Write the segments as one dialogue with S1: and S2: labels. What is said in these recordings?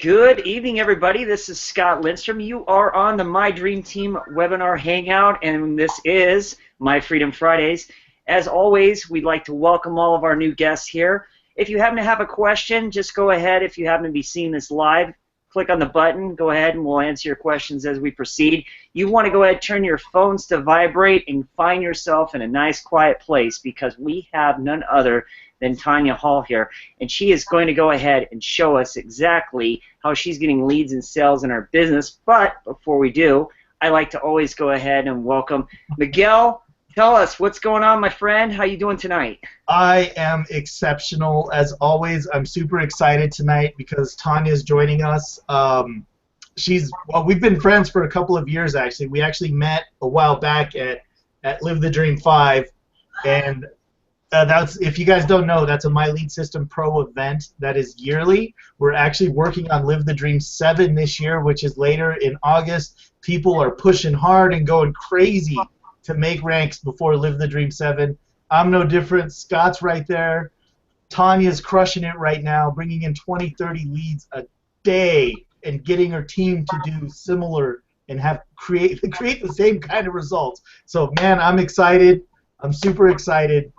S1: Good evening, everybody. This is Scott Lindstrom. You are on the My Dream Team webinar Hangout, and this is My Freedom Fridays. As always, we'd like to welcome all of our new guests here. If you happen to have a question, just go ahead. If you happen to be seeing this live, click on the button. Go ahead, and we'll answer your questions as we proceed. You want to go ahead, turn your phones to vibrate, and find yourself in a nice, quiet place, because we have none other than Tonya Hall here, and she is going to go ahead and show us exactly how she's getting leads and sales in her business. But before we do, I like to always go ahead and welcome Miguel. Tell us what's going on, my friend. How you doing tonight?
S2: I am exceptional as always. I'm super excited tonight because Tonya's joining us. We've been friends for a couple of years actually. We actually met a while back at Live the Dream 5, and that's, if you guys don't know, that's a My Lead System Pro event that is yearly. We're actually working on Live the Dream 7 this year, which is later in August. People are pushing hard and going crazy to make ranks before Live the Dream 7. I'm no different. Scott's right there. Tonya's crushing it right now, bringing in 20, 30 leads a day and getting her team to do similar and create the same kind of results. So, man, I'm excited. I'm super excited.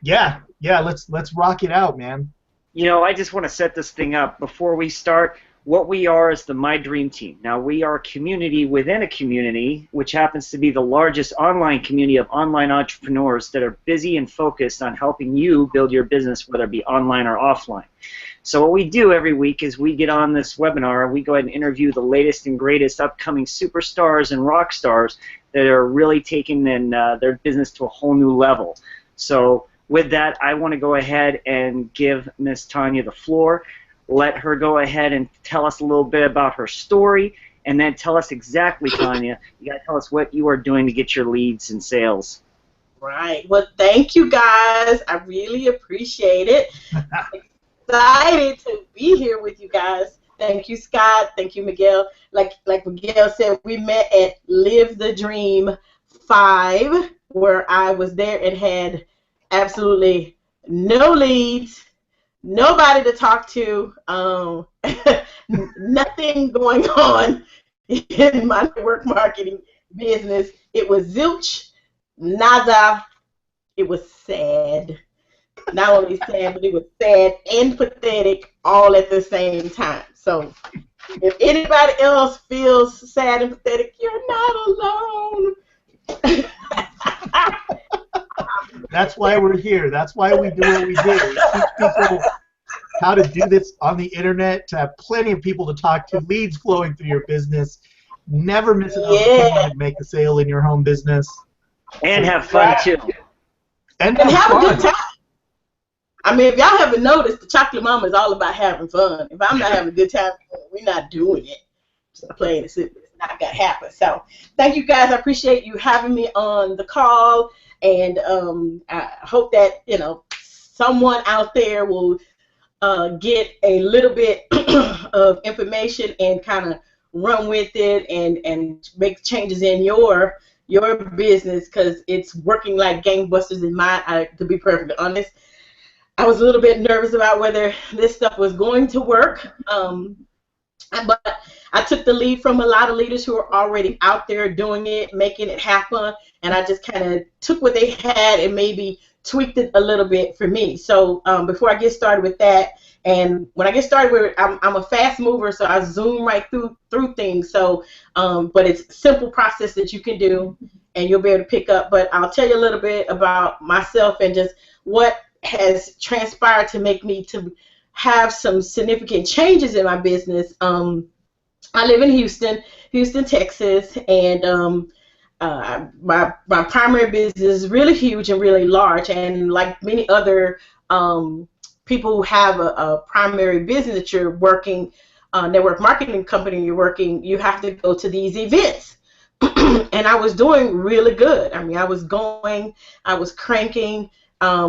S2: Yeah, let's rock it out, man.
S1: You know, I just want to set this thing up before we start. What we are is the My Dream Team. Now, we are a community within a community, which happens to be the largest online community of online entrepreneurs that are busy and focused on helping you build your business, whether it be online or offline. So what we do every week is we get on this webinar, we go ahead and interview the latest and greatest upcoming superstars and rock stars that are really taking their business to a whole new level. So with that, I want to go ahead and give Miss Tonya the floor. Let her go ahead and tell us a little bit about her story, and then tell us exactly, Tonya, you got to tell us what you are doing to get your leads and sales.
S3: Right. Well, thank you, guys. I really appreciate it. I'm excited to be here with you guys. Thank you, Scott. Thank you, Miguel. Like Miguel said, we met at Live the Dream 5, where I was there and had absolutely no leads, nobody to talk to, nothing going on in my network marketing business. It was zilch, nada. It was sad. Not only sad, but it was sad and pathetic all at the same time. So if anybody else feels sad and pathetic, you're not alone.
S2: That's why we're here. That's why we do what we do. We teach people how to do this on the internet, to have plenty of people to talk to, leads flowing through your business. Never miss an opportunity to make a sale in your home business.
S1: And have fun, too.
S3: And have a good time. I mean, if y'all haven't noticed, the Chocolate Mama is all about having fun. If I'm not having a good time, we're not doing it. Just plain and simple. It's not going to happen. So thank you, guys. I appreciate you having me on the call. And I hope that, you know, someone out there will get a little bit of information and kind of run with it and make changes in your business, because it's working like gangbusters in mine. To be perfectly honest, I was a little bit nervous about whether this stuff was going to work, but I took the lead from a lot of leaders who are already out there doing it, making it happen, and I just kind of took what they had and maybe tweaked it a little bit for me. So before I get started with that, and when I get started with it, I'm a fast mover, so I zoom right through things. So, but it's a simple process that you can do, and you'll be able to pick up. But I'll tell you a little bit about myself and just what has transpired to make me to have some significant changes in my business. I live in Houston, Texas, and my primary business is really huge and really large. And like many other people who have a primary business that you're working, network marketing company you're working, you have to go to these events. And I was doing really good. I mean, I was cranking.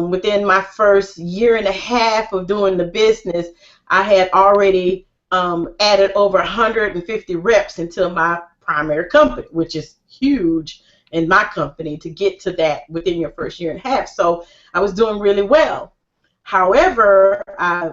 S3: Within my first year and a half of doing the business, I had already added over 150 reps into my primary company, which is huge in my company to get to that within your first year and a half. So I was doing really well. However, I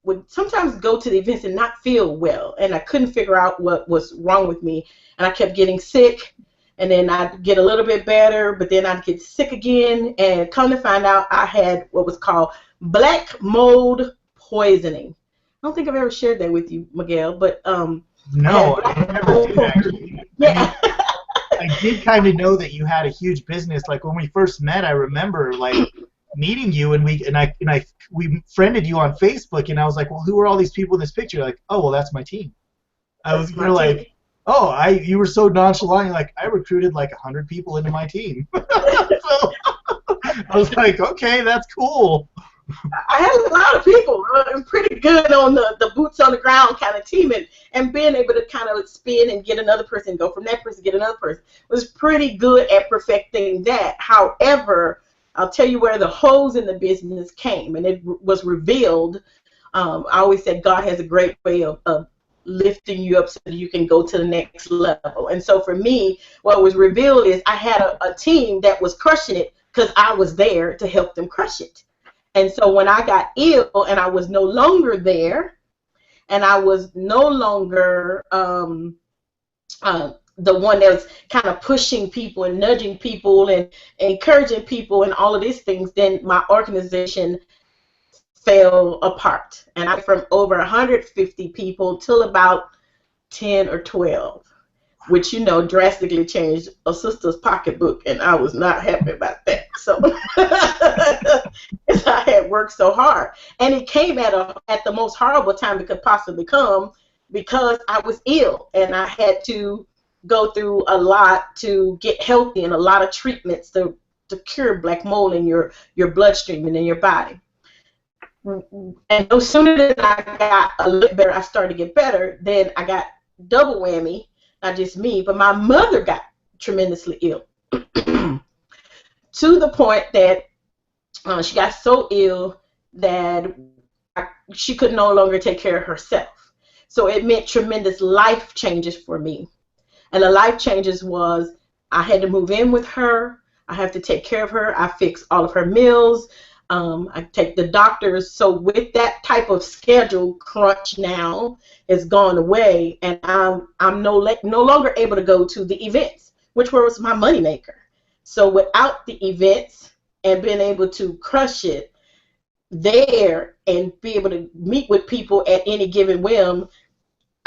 S3: would sometimes go to the events and not feel well, and I couldn't figure out what was wrong with me, and I kept getting sick, and then I'd get a little bit better, but then I'd get sick again, and come to find out I had what was called black mold poisoning. I don't think I've ever shared that with you, Miguel, but
S2: no, I never did actually.
S3: Yeah.
S2: I did kind of know that you had a huge business. Like when we first met, I remember like meeting you, and we friended you on Facebook, and I was like, well, who are all these people in this picture? Like, oh, well, that's my team. You're like, oh, you were so nonchalant. You're like, I recruited like 100 people into my team. So I was like, okay, that's cool.
S3: I had a lot of people. I'm pretty good on the boots on the ground kind of team, and being able to kind of spin and get another person, go from that person, get another person, was pretty good at perfecting that. However, I'll tell you where the holes in the business came, and it was revealed. I always said God has a great way of lifting you up so that you can go to the next level. And so for me, what was revealed is I had a team that was crushing it because I was there to help them crush it. And so when I got ill and I was no longer there, and I was no longer the one that was kind of pushing people and nudging people and encouraging people and all of these things, then my organization fell apart. And I went from over 150 people till about 10 or 12. Which, you know, drastically changed a sister's pocketbook, and I was not happy about that. So I had worked so hard, and it came at the most horrible time it could possibly come, because I was ill, and I had to go through a lot to get healthy and a lot of treatments to cure black mold in your bloodstream and in your body. And no sooner than I got a little better, I started to get better, then I got double whammy. Not just me, but my mother got tremendously ill to the point that she got so ill that she could no longer take care of herself. So it meant tremendous life changes for me. And the life changes was I had to move in with her. I have to take care of her. I fix all of her meals. I take the doctors. So with that type of schedule crunch now is gone away, and I'm no longer able to go to the events, which was my moneymaker. So without the events and being able to crush it there and be able to meet with people at any given whim,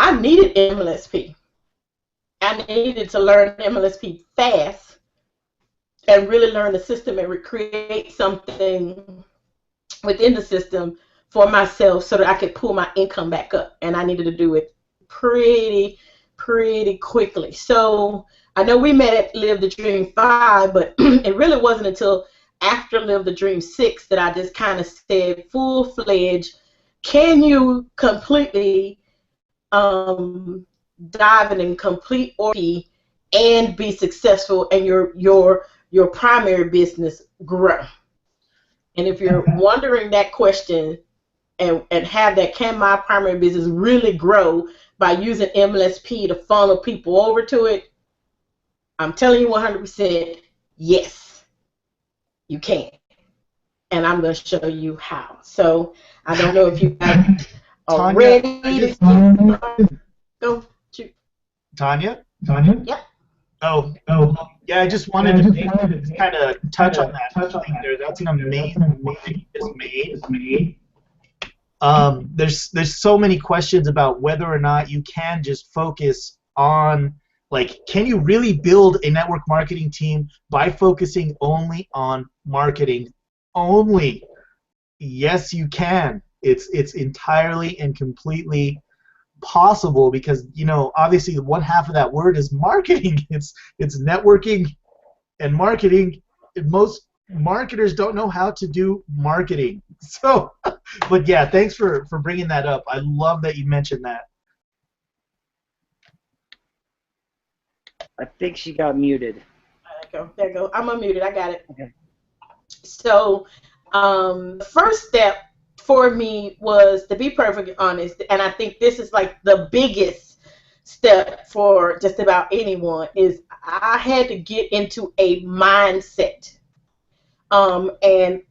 S3: I needed MLSP. I needed to learn MLSP fast and really learn the system and recreate something within the system for myself so that I could pull my income back up. And I needed to do it pretty quickly. So I know we met at Live the Dream 5, but it really wasn't until after Live the Dream 6 that I just kind of said full-fledged, can you completely dive in complete orgy and be successful and your primary business grow? And if you're wondering that question and have that, can my primary business really grow by using MLSP to funnel people over to it? I'm telling you 100% yes, you can. And I'm going to show you how. So I don't know if you guys are ready to go. Shoot.
S2: Tanya?
S3: Yep.
S2: Oh, yeah, I just wanted to kind of touch on that thing there. That's an amazing point that you just made. There's so many questions about whether or not you can just focus on, like, can you really build a network marketing team by focusing only on marketing only? Yes, you can. It's entirely and completely possible, because, you know, obviously one half of that word is marketing. It's networking and marketing. Most marketers don't know how to do marketing. So, but yeah, thanks for bringing that up. I love that you mentioned that.
S1: I think she got muted.
S3: There you go. I'm unmuted. I got it.
S1: Okay.
S3: So, the first step for me was, to be perfectly honest, and I think this is like the biggest step for just about anyone, is I had to get into a mindset. And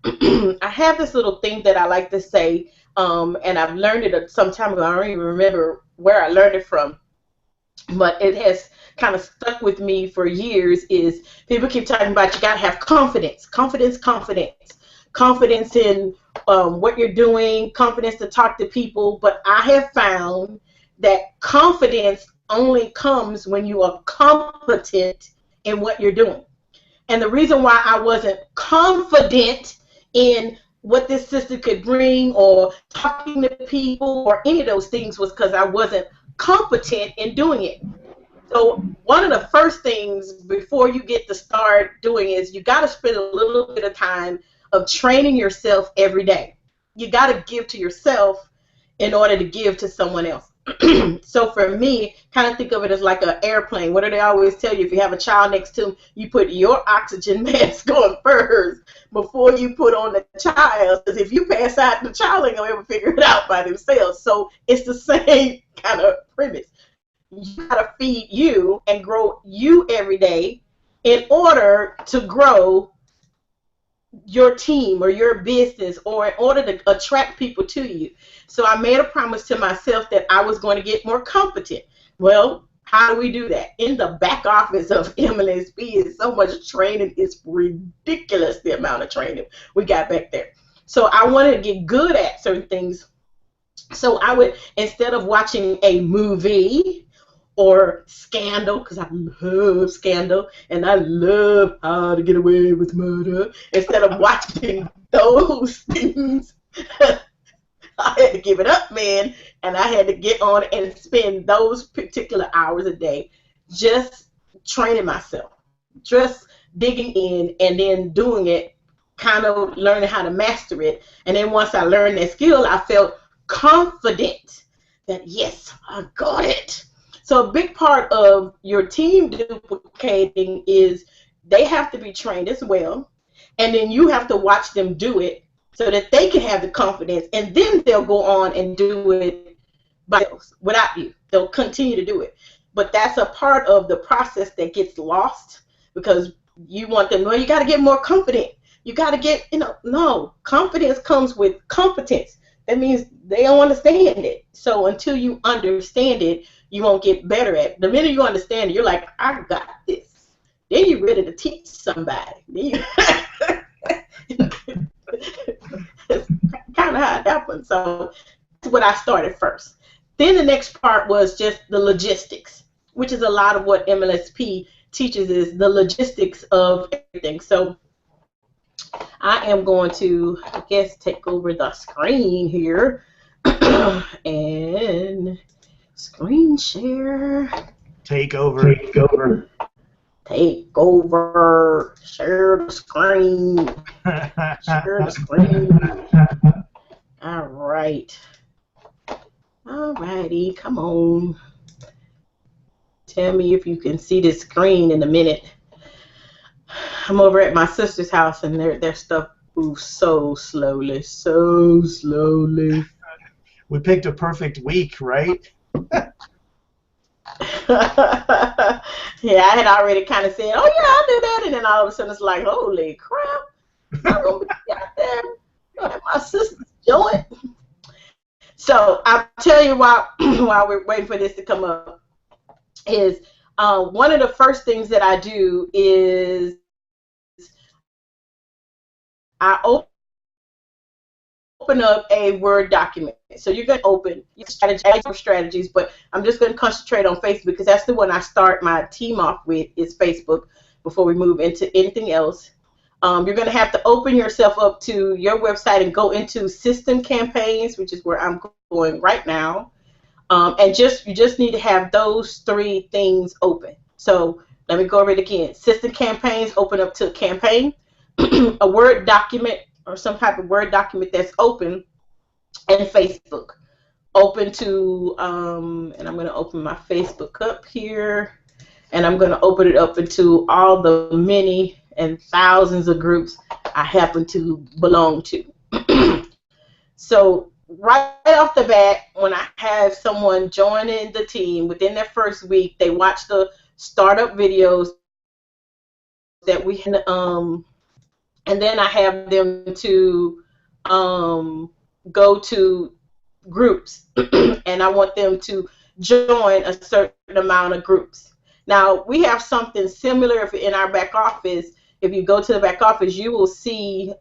S3: I have this little thing that I like to say, and I've learned it some time ago. I don't even remember where I learned it from, but it has kind of stuck with me for years. Is people keep talking about you got to have confidence, confidence, confidence, confidence in what you're doing, confidence to talk to people. But I have found that confidence only comes when you are competent in what you're doing. And the reason why I wasn't confident in what this sister could bring or talking to people or any of those things was because I wasn't competent in doing it. So one of the first things before you get to start doing is you got to spend a little bit of time of training yourself every day. You got to give to yourself in order to give to someone else. So for me, kind of think of it as like an airplane. What do they always tell you? If you have a child next to them, you put your oxygen mask on first before you put on the child. Because if you pass out, the child ain't gonna ever figure it out by themselves. So it's the same kind of premise. You gotta feed you and grow you every day in order to grow your team or your business, or in order to attract people to you. So I made a promise to myself that I was going to get more competent. Well, how do we do that? In the back office of MLSP is so much training. It's ridiculous the amount of training we got back there. So I wanted to get good at certain things. So I would, instead of watching a movie or Scandal, because I love Scandal and I love How to Get Away with Murder, instead of watching those things, I had to give it up, man, and I had to get on and spend those particular hours a day just training myself, just digging in and then doing it, kind of learning how to master it. And then once I learned that skill, I felt confident that, yes, I got it. So a big part of your team duplicating is they have to be trained as well, and then you have to watch them do it so that they can have the confidence, and then they'll go on and do it by themselves without you. They'll continue to do it. But that's a part of the process that gets lost because you want them, well, you got to get more confident. You got to get, no, confidence comes with competence. That means they don't understand it. So until you understand it, you won't get better at it. The minute you understand it, you're like, I got this. Then you're ready to teach somebody. It's kind of how it happens. So that's what I started first. Then the next part was just the logistics, which is a lot of what MLSP teaches, is the logistics of everything. So I am going to, I guess, take over the screen here and screen share.
S2: Take over.
S3: Take over. Take over. Share the screen. Share the screen. All right. All righty. Come on. Tell me if you can see the screen in a minute. I'm over at my sister's house, and their stuff moves so slowly, so slowly.
S2: We picked a perfect week, right?
S3: Yeah, I had already kind of said, oh, yeah, I'll do that. And then all of a sudden it's like, holy crap. I'm going to be out there at my sister's joint. So I'll tell you while we're waiting for this to come up is one of the first things that I do is I open up a Word document. So you're going to open strategies, but I'm just going to concentrate on Facebook because that's the one I start my team off with, is Facebook, before we move into anything else. You're going to have to open yourself up to your website and go into System Campaigns, which is where I'm going right now. And you just need to have those three things open. So let me go over it again. System Campaigns, open up to Campaign. A Word document or some type of Word document that's open, and Facebook. Open to, and I'm going to open my Facebook up here, and I'm going to open it up into all the many and thousands of groups I happen to belong to. So right off the bat, when I have someone joining the team, within their first week, they watch the startup videos that and then I have them to go to groups and I want them to join a certain amount of groups. Now, we have something similar in our back office. If you go to the back office, you will see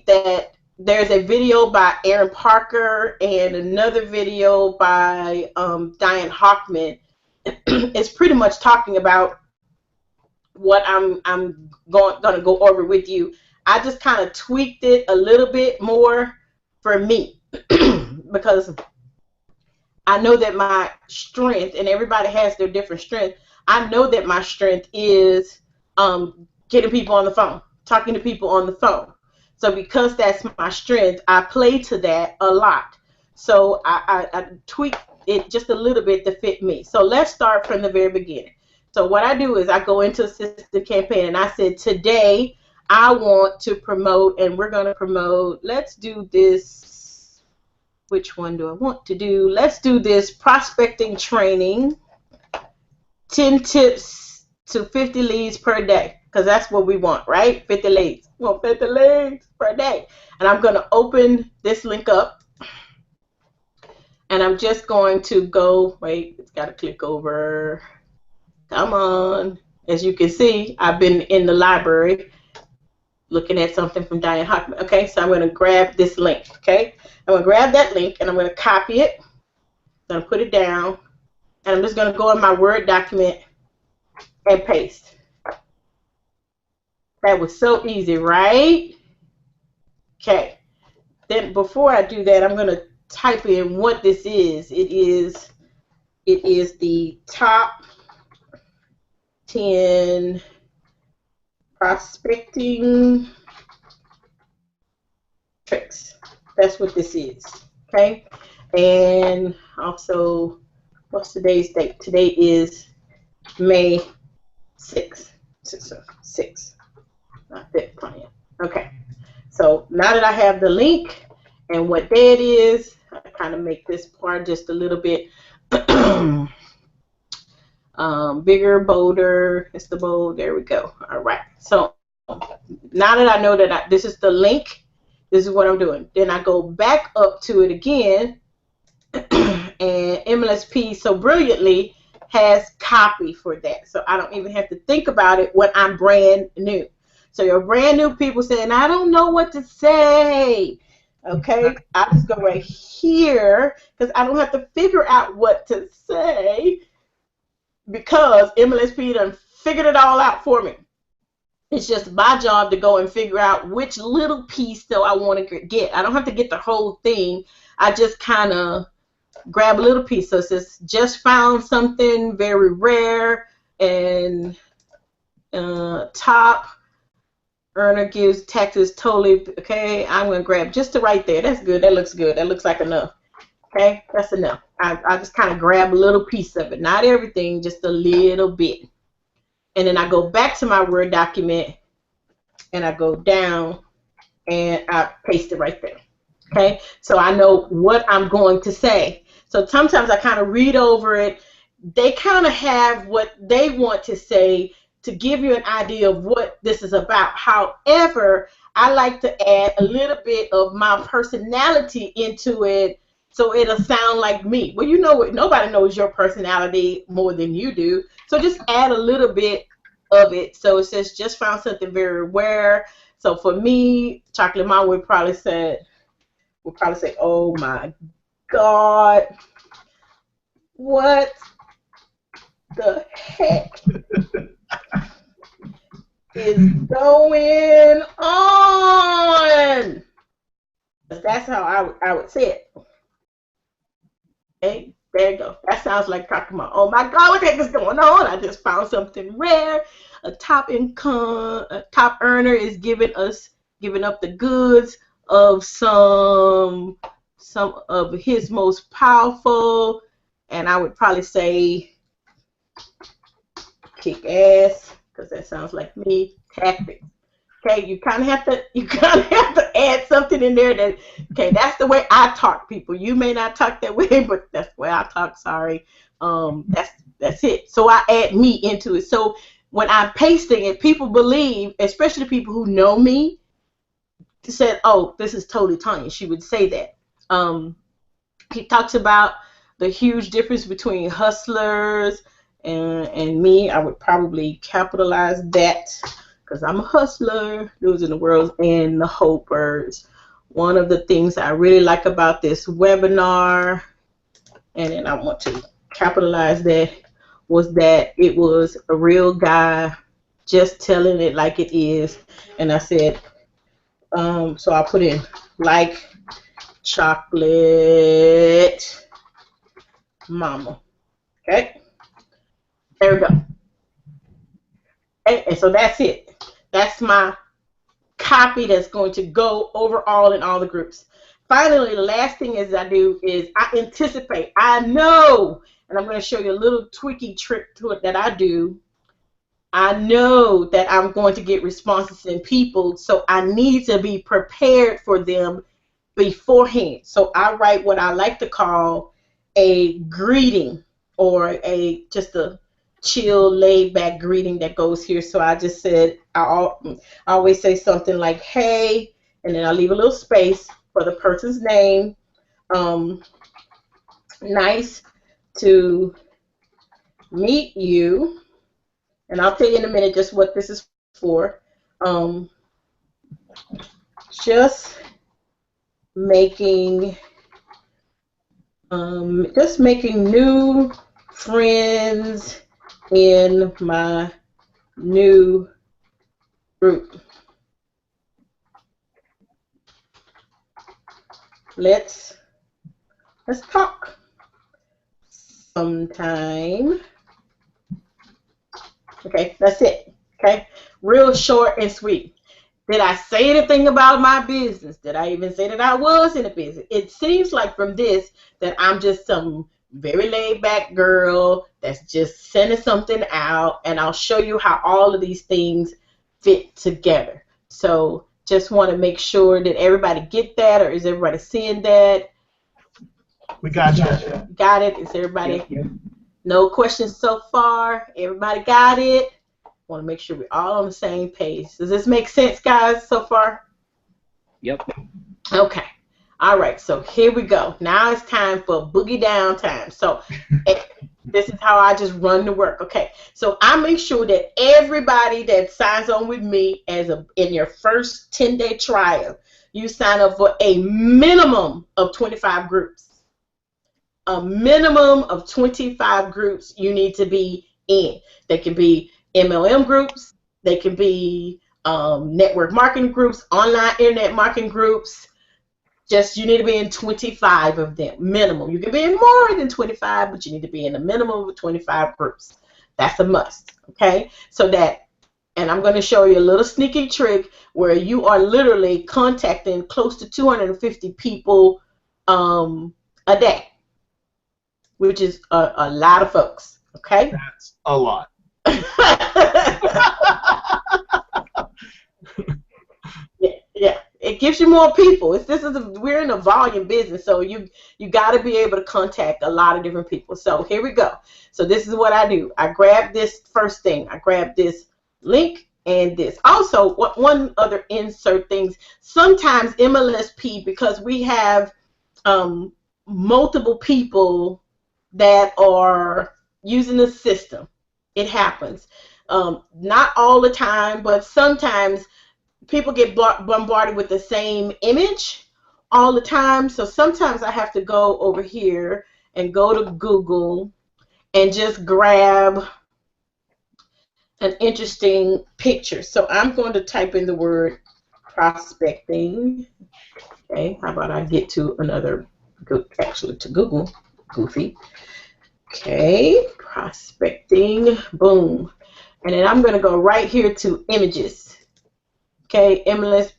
S3: that there's a video by Aaron Parker and another video by Diane Hockman. It's pretty much talking about what I'm going to go over with you. I just kind of tweaked it a little bit more for me because I know that my strength, and everybody has their different strength, I know that my strength is getting people on the phone, talking to people on the phone. So because that's my strength, I play to that a lot. So I tweaked it just a little bit to fit me. So let's start from the very beginning. So what I do is I go into assisted campaign and I said, today I want to promote, and we're going to promote, let's do this. Which one do I want to do? Let's do this prospecting training, 10 tips to 50 leads per day, because that's what we want, right? 50 leads. We want 50 leads per day. And I'm going to open this link up, and I'm just going to go, wait, it's got to click over. Come on. As you can see, I've been in the library looking at something from Diane Hockman. Okay, so I'm going to grab this link, okay? I'm going to grab that link, and I'm going to copy it. I'm going to put it down, and I'm just going to go in my Word document and paste. That was so easy, right? Okay. Then before I do that, I'm going to type in what this is. It is the top 10 prospecting tricks. That's what this is, okay? And also, what's today's date? Today is May 6th. 6th. Not 5th. Okay. So now that I have the link and what day it is, I kind of make this part just a little bit bigger, bolder. It's the bold. There we go. All right. So now that I know that this is the link, this is what I'm doing. Then I go back up to it again, and MLSP so brilliantly has copy for that. So I don't even have to think about it when I'm brand new. So you're brand new people saying, I don't know what to say. Okay, I just go right here because I don't have to figure out what to say because MLSP done figured it all out for me. It's just my job to go and figure out which little piece though I want to get. I don't have to get the whole thing. I just kind of grab a little piece. So it says, just found something very rare, and top earner gives taxes totally. Okay, I'm going to grab just the right there. That's good. That looks good. That looks like enough. Okay, that's enough. I just kind of grab a little piece of it. Not everything, just a little bit. And then I go back to my Word document, and I go down, and I paste it right there. Okay, so I know what I'm going to say. So sometimes I kind of read over it. They kind of have what they want to say to give you an idea of what this is about. However, I like to add a little bit of my personality into it so it'll sound like me. Well, you know what? Nobody knows your personality more than you do. So just add a little bit of it. So it says, just found something very rare. So for me, Chocolate Mom would probably say, oh my God, what the heck is going on? That's how I would say it. Okay, there you go. That sounds like talking about, oh my God, what the heck is going on? I just found something rare. A top earner is giving up the goods of some of his most powerful, and I would probably say kick ass, because that sounds like me, tactics. Okay, you kind of have to add something in there that, okay, that's the way I talk, people. You may not talk that way, but that's the way I talk. Sorry, that's it. So I add me into it. So when I'm pasting it, people believe, especially people who know me, said, "Oh, this is totally Tonya," she would say that. He talks about the huge difference between hustlers and me. I would probably capitalize that because I'm a hustler, losing the world, and the hopers. One of the things I really like about this webinar, and then I want to capitalize that, was that it was a real guy just telling it like it is. And I said, so I put in like chocolate mama. Okay, there we go. Okay, and so that's it. That's my copy that's going to go overall in all the groups. Finally, the last thing is I do is I anticipate. I know, and I'm going to show you a little tweaky trick to it that I do. I know that I'm going to get responses in people, so I need to be prepared for them beforehand. So I write what I like to call a greeting, or just a chill, laid-back greeting that goes here. So I just said, I always say something like, "Hey," and then I leave a little space for the person's name. Nice to meet you. And I'll tell you in a minute just what this is for. Just making new friends in my new group. Let's talk sometime. Okay, that's it. Okay, real short and sweet. Did I say anything about my business? Did I even say that I was in a business? It seems like from this that I'm just some very laid back girl that's just sending something out, and I'll show you how all of these things fit together. So just want to make sure that everybody get that, or is everybody seeing that?
S2: We got you.
S3: Got it? Is everybody? No questions so far? Everybody got it? Want to make sure we're all on the same page. Does this make sense, guys, so far?
S1: Yep.
S3: Okay. All right, so here we go. Now it's time for boogie down time. So this is how I just run the work. Okay, so I make sure that everybody that signs on with me in your first 10-day trial, you sign up for a minimum of 25 groups. A minimum of 25 groups you need to be in. They can be MLM groups. They can be network marketing groups, online internet marketing groups. Just you need to be in 25 of them, minimum. You can be in more than 25, but you need to be in a minimum of 25 groups. That's a must, okay? So that, and I'm going to show you a little sneaky trick where you are literally contacting close to 250 people a day, which is a lot of folks, okay?
S2: That's a lot.
S3: Yeah. It gives you more people. We're in a volume business, so you got to be able to contact a lot of different people. So here we go. So this is what I do. I grab this first thing. I grab this link and this. Also, one other insert things. Sometimes MLSP, because we have multiple people that are using the system. It happens. Not all the time, but sometimes people get bombarded with the same image all the time. So sometimes I have to go over here and go to Google and just grab an interesting picture. So I'm going to type in the word prospecting. Okay, how about I get to to Google, Goofy. Okay, prospecting, boom. And then I'm going to go right here to images. Okay, MLS,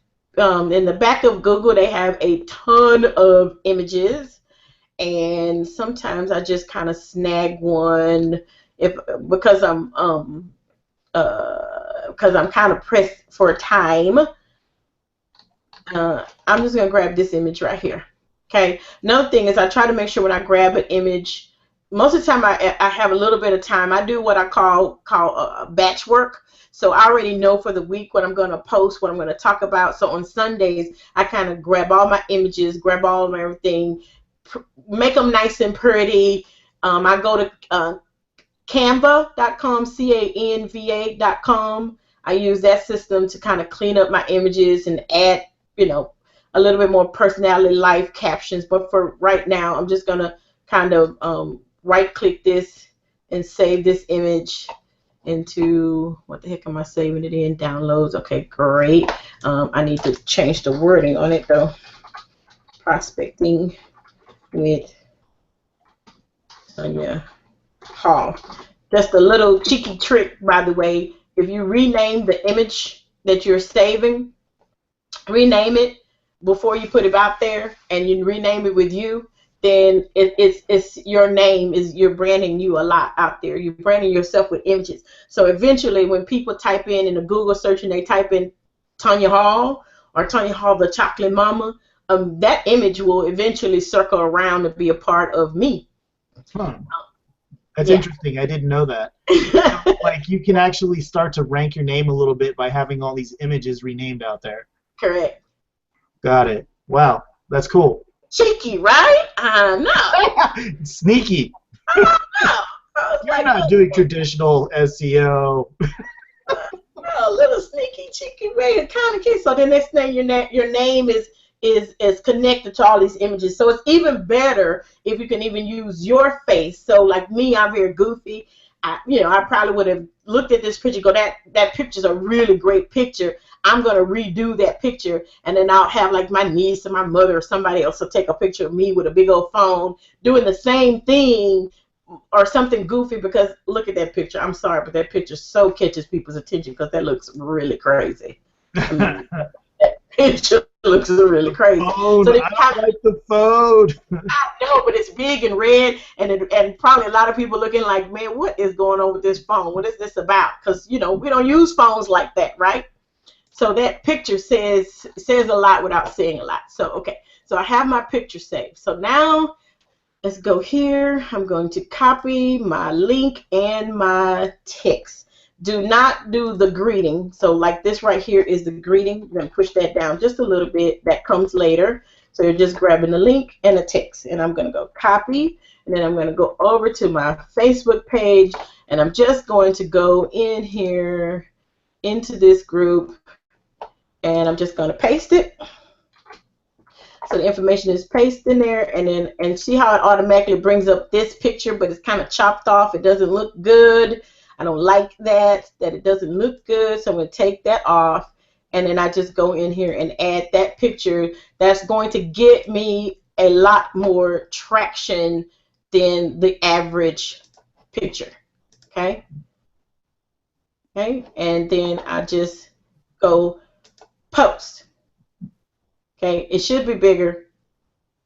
S3: in the back of Google, they have a ton of images. And sometimes I just kind of snag one because I'm kind of pressed for time. I'm just going to grab this image right here. Okay, another thing is I try to make sure when I grab an image, most of the time I have a little bit of time. I do what I call batch work. So I already know for the week what I'm going to post, what I'm going to talk about. So on Sundays, I kind of grab all my images, grab all of everything, make them nice and pretty. I go to canva.com, canva.com. I use that system to kind of clean up my images and add, a little bit more personality, life captions. But for right now, I'm just going to kind of right-click this and save this image into, what the heck am I saving it in? Downloads. Okay, great. I need to change the wording on it, though. Prospecting with Tonya Hall. Just a little cheeky trick, by the way. If you rename the image that you're saving, rename it before you put it out there, and you rename it with you, then it's your name, you're branding you a lot out there. You're branding yourself with images. So eventually, when people type in a Google search and they type in Tonya Hall or Tonya Hall the Chocolate Mama, that image will eventually circle around to be a part of me.
S2: Huh. That's interesting. I didn't know that. So, like, you can actually start to rank your name a little bit by having all these images renamed out there.
S3: Correct.
S2: Got it. Wow, that's cool.
S3: Cheeky, right? I know.
S2: Sneaky.
S3: I know.
S2: You're not doing traditional SEO.
S3: A little sneaky, cheeky way to kind of get. So the next thing, your name is connected to all these images. So it's even better if you can even use your face. So like me, I'm very goofy. I probably would have looked at this picture, that picture's a really great picture. I'm going to redo that picture, and then I'll have like my niece or my mother or somebody else will take a picture of me with a big old phone doing the same thing or something goofy, because look at that picture. I'm sorry, but that picture so catches people's attention because that looks really crazy. I mean, that picture looks really crazy.
S2: Phone,
S3: so
S2: I don't like the phone.
S3: I know, but it's big and red, and probably a lot of people looking like, man, what is going on with this phone? What is this about? Because, we don't use phones like that, right? So that picture says a lot without saying a lot. So, okay. So I have my picture saved. So now let's go here. I'm going to copy my link and my text. Do not do the greeting. So like this right here is the greeting. You're going to push that down just a little bit. That comes later. So you're just grabbing the link and the text. And I'm going to go copy. And then I'm going to go over to my Facebook page. And I'm just going to go in here into this group. And I'm just going to paste it. So the information is pasted in there, and see how it automatically brings up this picture, but it's kind of chopped off. It doesn't look good. I don't like that it doesn't look good. So I'm going to take that off, and then I just go in here and add that picture. That's going to get me a lot more traction than the average picture. Okay? Okay, and then I just go post. Okay, it should be bigger.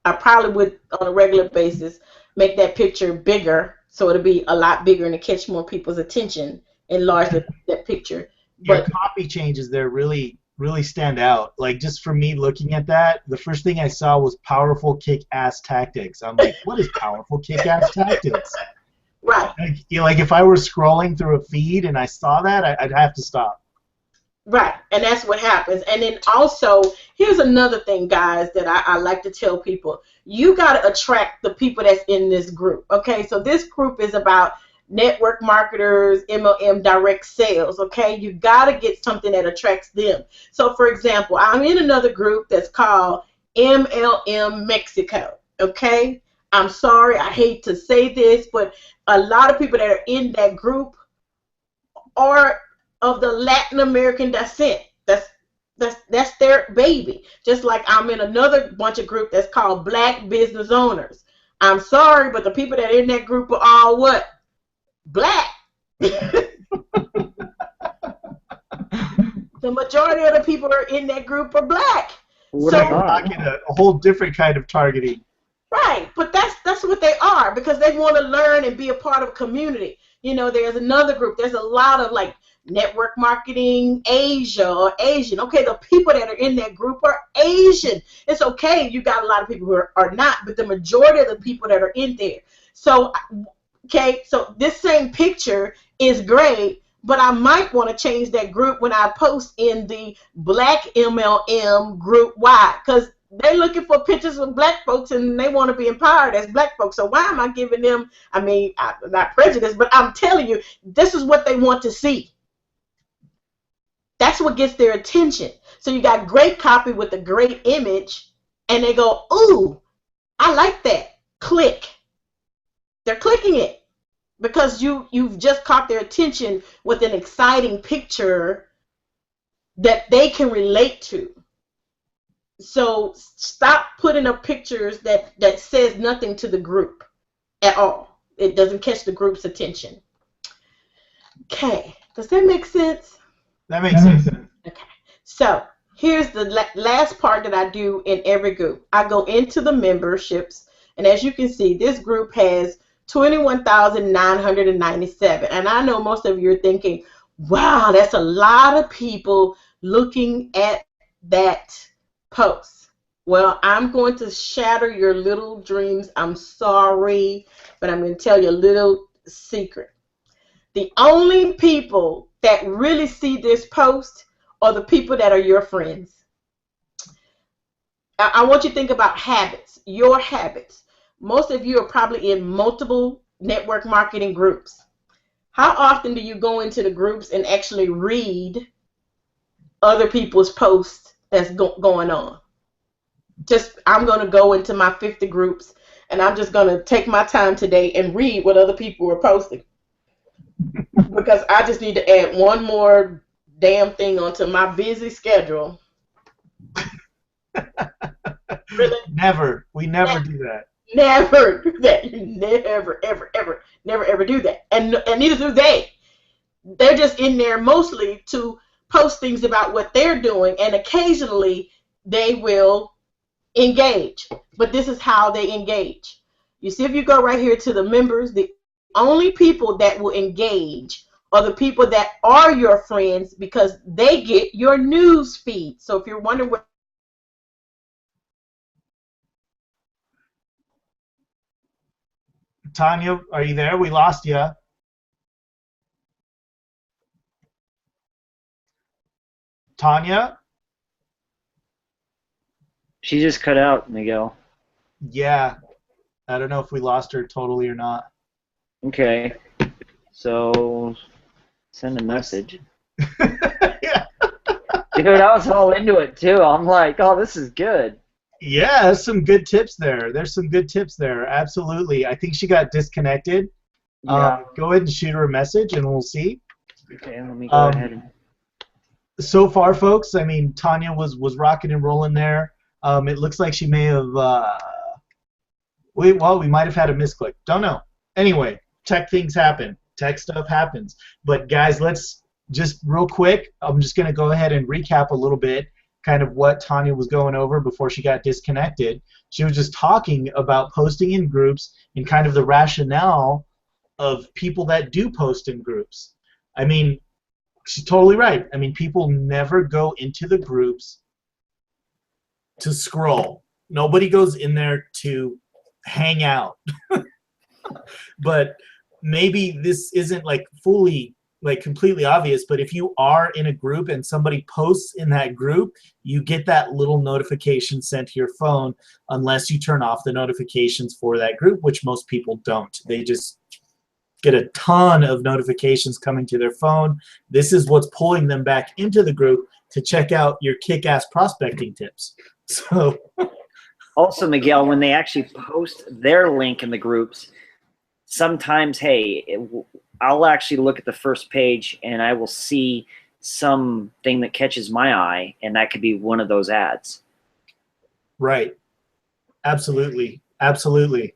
S3: I probably would, on a regular basis, make that picture bigger so it'll be a lot bigger and to catch more people's attention, enlarge that picture.
S2: Your copy changes there really stand out. Like, just for me looking at that, the first thing I saw was powerful kick-ass tactics. I'm like, what is powerful kick-ass tactics?
S3: Right.
S2: Like if I were scrolling through a feed and I saw that, I'd have to stop.
S3: Right, and that's what happens. And then also, here's another thing, guys, that I like to tell people. You got to attract the people that's in this group, okay? So this group is about network marketers, MLM direct sales, okay? You got to get something that attracts them. So, for example, I'm in another group that's called MLM Mexico, okay? I'm sorry, I hate to say this, but a lot of people that are in that group are of the Latin American descent. That's their baby. Just like I'm in another bunch of group that's called Black Business Owners. I'm sorry, but the people that are in that group are all what? Black. The majority of the people who are in that group are black.
S2: We're talking a whole different kind of targeting.
S3: Right, but that's what they are, because they want to learn and be a part of a community. There's another group. There's a lot of like network marketing Asia or Asian. Okay, the people that are in that group are Asian. It's okay. You got a lot of people who are not, but the majority of the people that are in there. So, okay, so this same picture is great, but I might want to change that group when I post in the Black MLM group. Why? Because they're looking for pictures of black folks and they want to be empowered as black folks. So why am I giving them, I mean, I'm not prejudiced, but I'm telling you, this is what they want to see. That's what gets their attention. So you got great copy with a great image, and they go, ooh, I like that. Click. They're clicking it because you've just caught their attention with an exciting picture that they can relate to. So stop putting up pictures that says nothing to the group at all. It doesn't catch the group's attention. Okay, does that make sense?
S2: That makes sense.
S3: Okay, so here's the last part that I do in every group. I go into the memberships, and as you can see, this group has 21,997. And I know most of you are thinking, wow, that's a lot of people looking at that post. Well, I'm going to shatter your little dreams. I'm sorry, but I'm going to tell you a little secret. The only people that really see this post are the people that are your friends. I want you to think about habits, your habits. Most of you are probably in multiple network marketing groups. How often do you go into the groups and actually read other people's posts that's going on? I'm going to go into my 50 groups and I'm just going to take my time today and read what other people are posting. Because I just need to add one more damn thing onto my busy schedule. Really?
S2: Never. We never do that.
S3: Never do that. You never, ever, ever, never, ever do that. And neither do they. They're just in there mostly to post things about what they're doing, and occasionally they will engage. But this is how they engage. You see, if you go right here to the members, the only people that will engage are the people that are your friends because they get your news feed. So if you're wondering what
S2: Tonya, are you there? We lost you. Tonya?
S1: She just cut out, Miguel.
S2: Yeah. I don't know if we lost her totally or not.
S1: Okay. So, send a message.
S2: Yeah.
S1: Dude, I was all into it, too. I'm like, oh, this is good.
S2: Yeah, there's some good tips there. There's some good tips there. Absolutely. I think she got disconnected.
S1: Yeah.
S2: Go ahead and shoot her a message, and we'll see.
S1: Okay, let me go ahead and...
S2: So far, folks, I mean, Tonya was rocking and rolling there. It looks like she may have... we might have had a misclick. Don't know. Anyway, tech things happen. Tech stuff happens. But, guys, let's just real quick, I'm just going to go ahead and recap a little bit kind of what Tonya was going over before she got disconnected. She was just talking about posting in groups and kind of the rationale of people that do post in groups. I mean, she's totally right. I mean, people never go into the groups to scroll. Nobody goes in there to hang out. But maybe this isn't like fully like completely obvious, but if you are in a group and somebody posts in that group, you get that little notification sent to your phone unless you turn off the notifications for that group, which most people don't. They just get a ton of notifications coming to their phone. This is what's pulling them back into the group to check out your kick-ass prospecting tips. So
S1: also, Miguel, when they actually post their link in the groups, sometimes, hey, I'll actually look at the first page and I will see something that catches my eye, and that could be one of those ads.
S2: Right. Absolutely. Absolutely.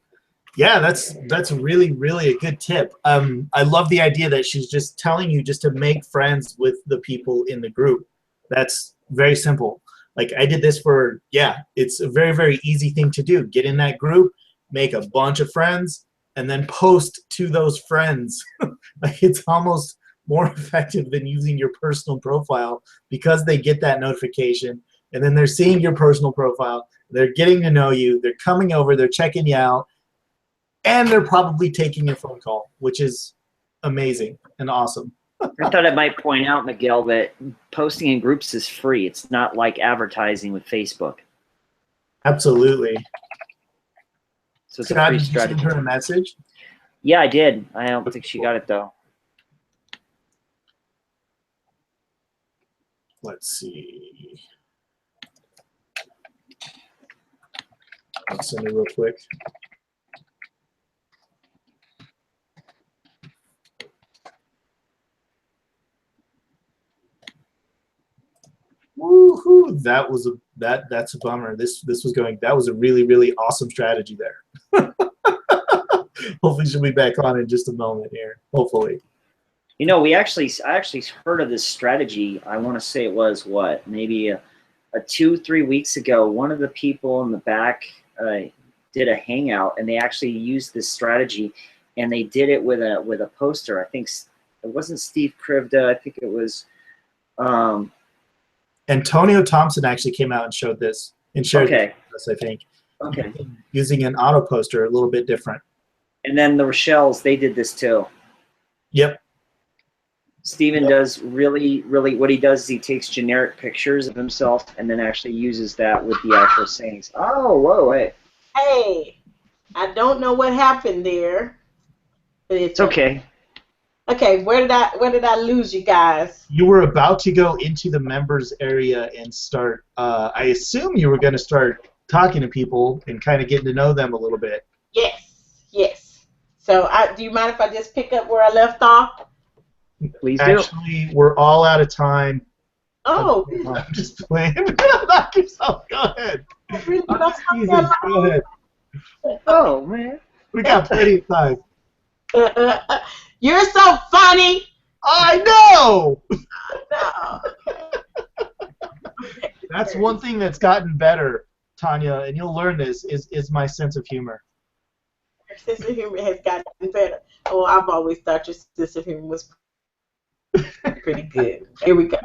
S2: Yeah, that's really, really a good tip. I love the idea that she's just telling you just to make friends with the people in the group. That's very simple. Like I did this for, it's a very, very easy thing to do. Get in that group, make a bunch of friends, and then post to those friends. Like it's almost more effective than using your personal profile because they get that notification and then they're seeing your personal profile. They're getting to know you. They're coming over. They're checking you out. And they're probably taking your phone call, which is amazing and awesome.
S1: I thought I might point out, Miguel, that posting in groups is free. It's not like advertising with Facebook.
S2: Absolutely.
S1: So it's a free strategy.
S2: Did you send her a message?
S1: Yeah, I did. I don't think she got it, though.
S2: Let's see. I'll send it real quick. Woohoo! That's a bummer. This was going. That was a really awesome strategy there. Hopefully she'll be back on in just a moment here. Hopefully.
S1: You know, I actually heard of this strategy. I want to say it was what, maybe a 2-3 weeks ago. One of the people in the back did a hangout, and they actually used this strategy, and they did it with a poster. I think it wasn't Steve Krivda. I think it was.
S2: Antonio Thompson actually came out and showed this and shared this, I think.
S1: Okay.
S2: Using an auto poster, a little bit different.
S1: And then the Rochelle's, they did this too.
S2: Yep.
S1: Steven does really, what he does is he takes generic pictures of himself and then actually uses that with the actual sayings. Oh, whoa, wait.
S3: Hey, I don't know what happened there.
S1: It's okay.
S3: Okay, where did I lose you guys?
S2: You were about to go into the members area and start. I assume you were going to start talking to people and kind of getting to know them a little bit.
S3: Yes. So, do you mind if I just pick up where I left off?
S1: Please do.
S2: Actually, we're all out of time.
S3: Oh.
S2: I'm just playing. Knock yourself. Go ahead.
S3: Really
S2: I'm just teasing. Go ahead.
S1: Oh, man.
S2: We got plenty of time.
S3: You're so funny.
S2: I know.
S3: No.
S2: That's one thing that's gotten better, Tanya, and you'll learn this, is my sense of humor.
S3: Your sense of humor has gotten better. Oh, I've always thought your sense of humor was pretty good. Here we go.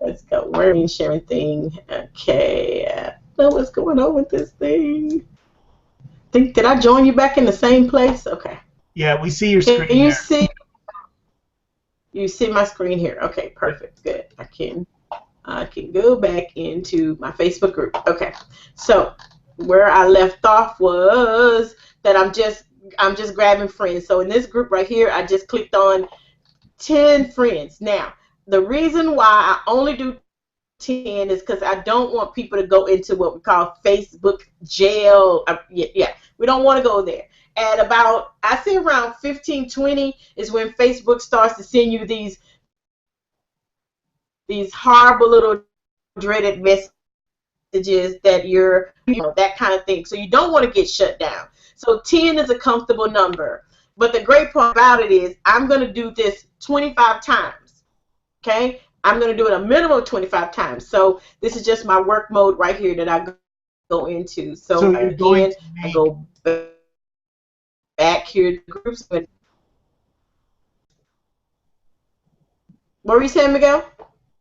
S3: Let's go. We're sharing thing. Okay. I don't know what's going on with this thing. Did I join you back in the same place? Okay.
S2: Yeah, we see your screen.
S3: Can you see? You see my screen here. Okay, perfect. Good. I can go back into my Facebook group. Okay. So where I left off was that I'm just grabbing friends. So in this group right here, I just clicked on 10 friends. Now, the reason why I only do 10 is because I don't want people to go into what we call Facebook jail. Yeah, we don't want to go there. At about, I say around 15, 20 is when Facebook starts to send you these horrible little dreaded messages that you're, that kind of thing. So you don't want to get shut down. So 10 is a comfortable number. But the great part about it is I'm going to do this 25 times. Okay? I'm going to do it a minimum of 25 times. So this is just my work mode right here that I go into. So again, I go back here to groups. What were you saying, Miguel?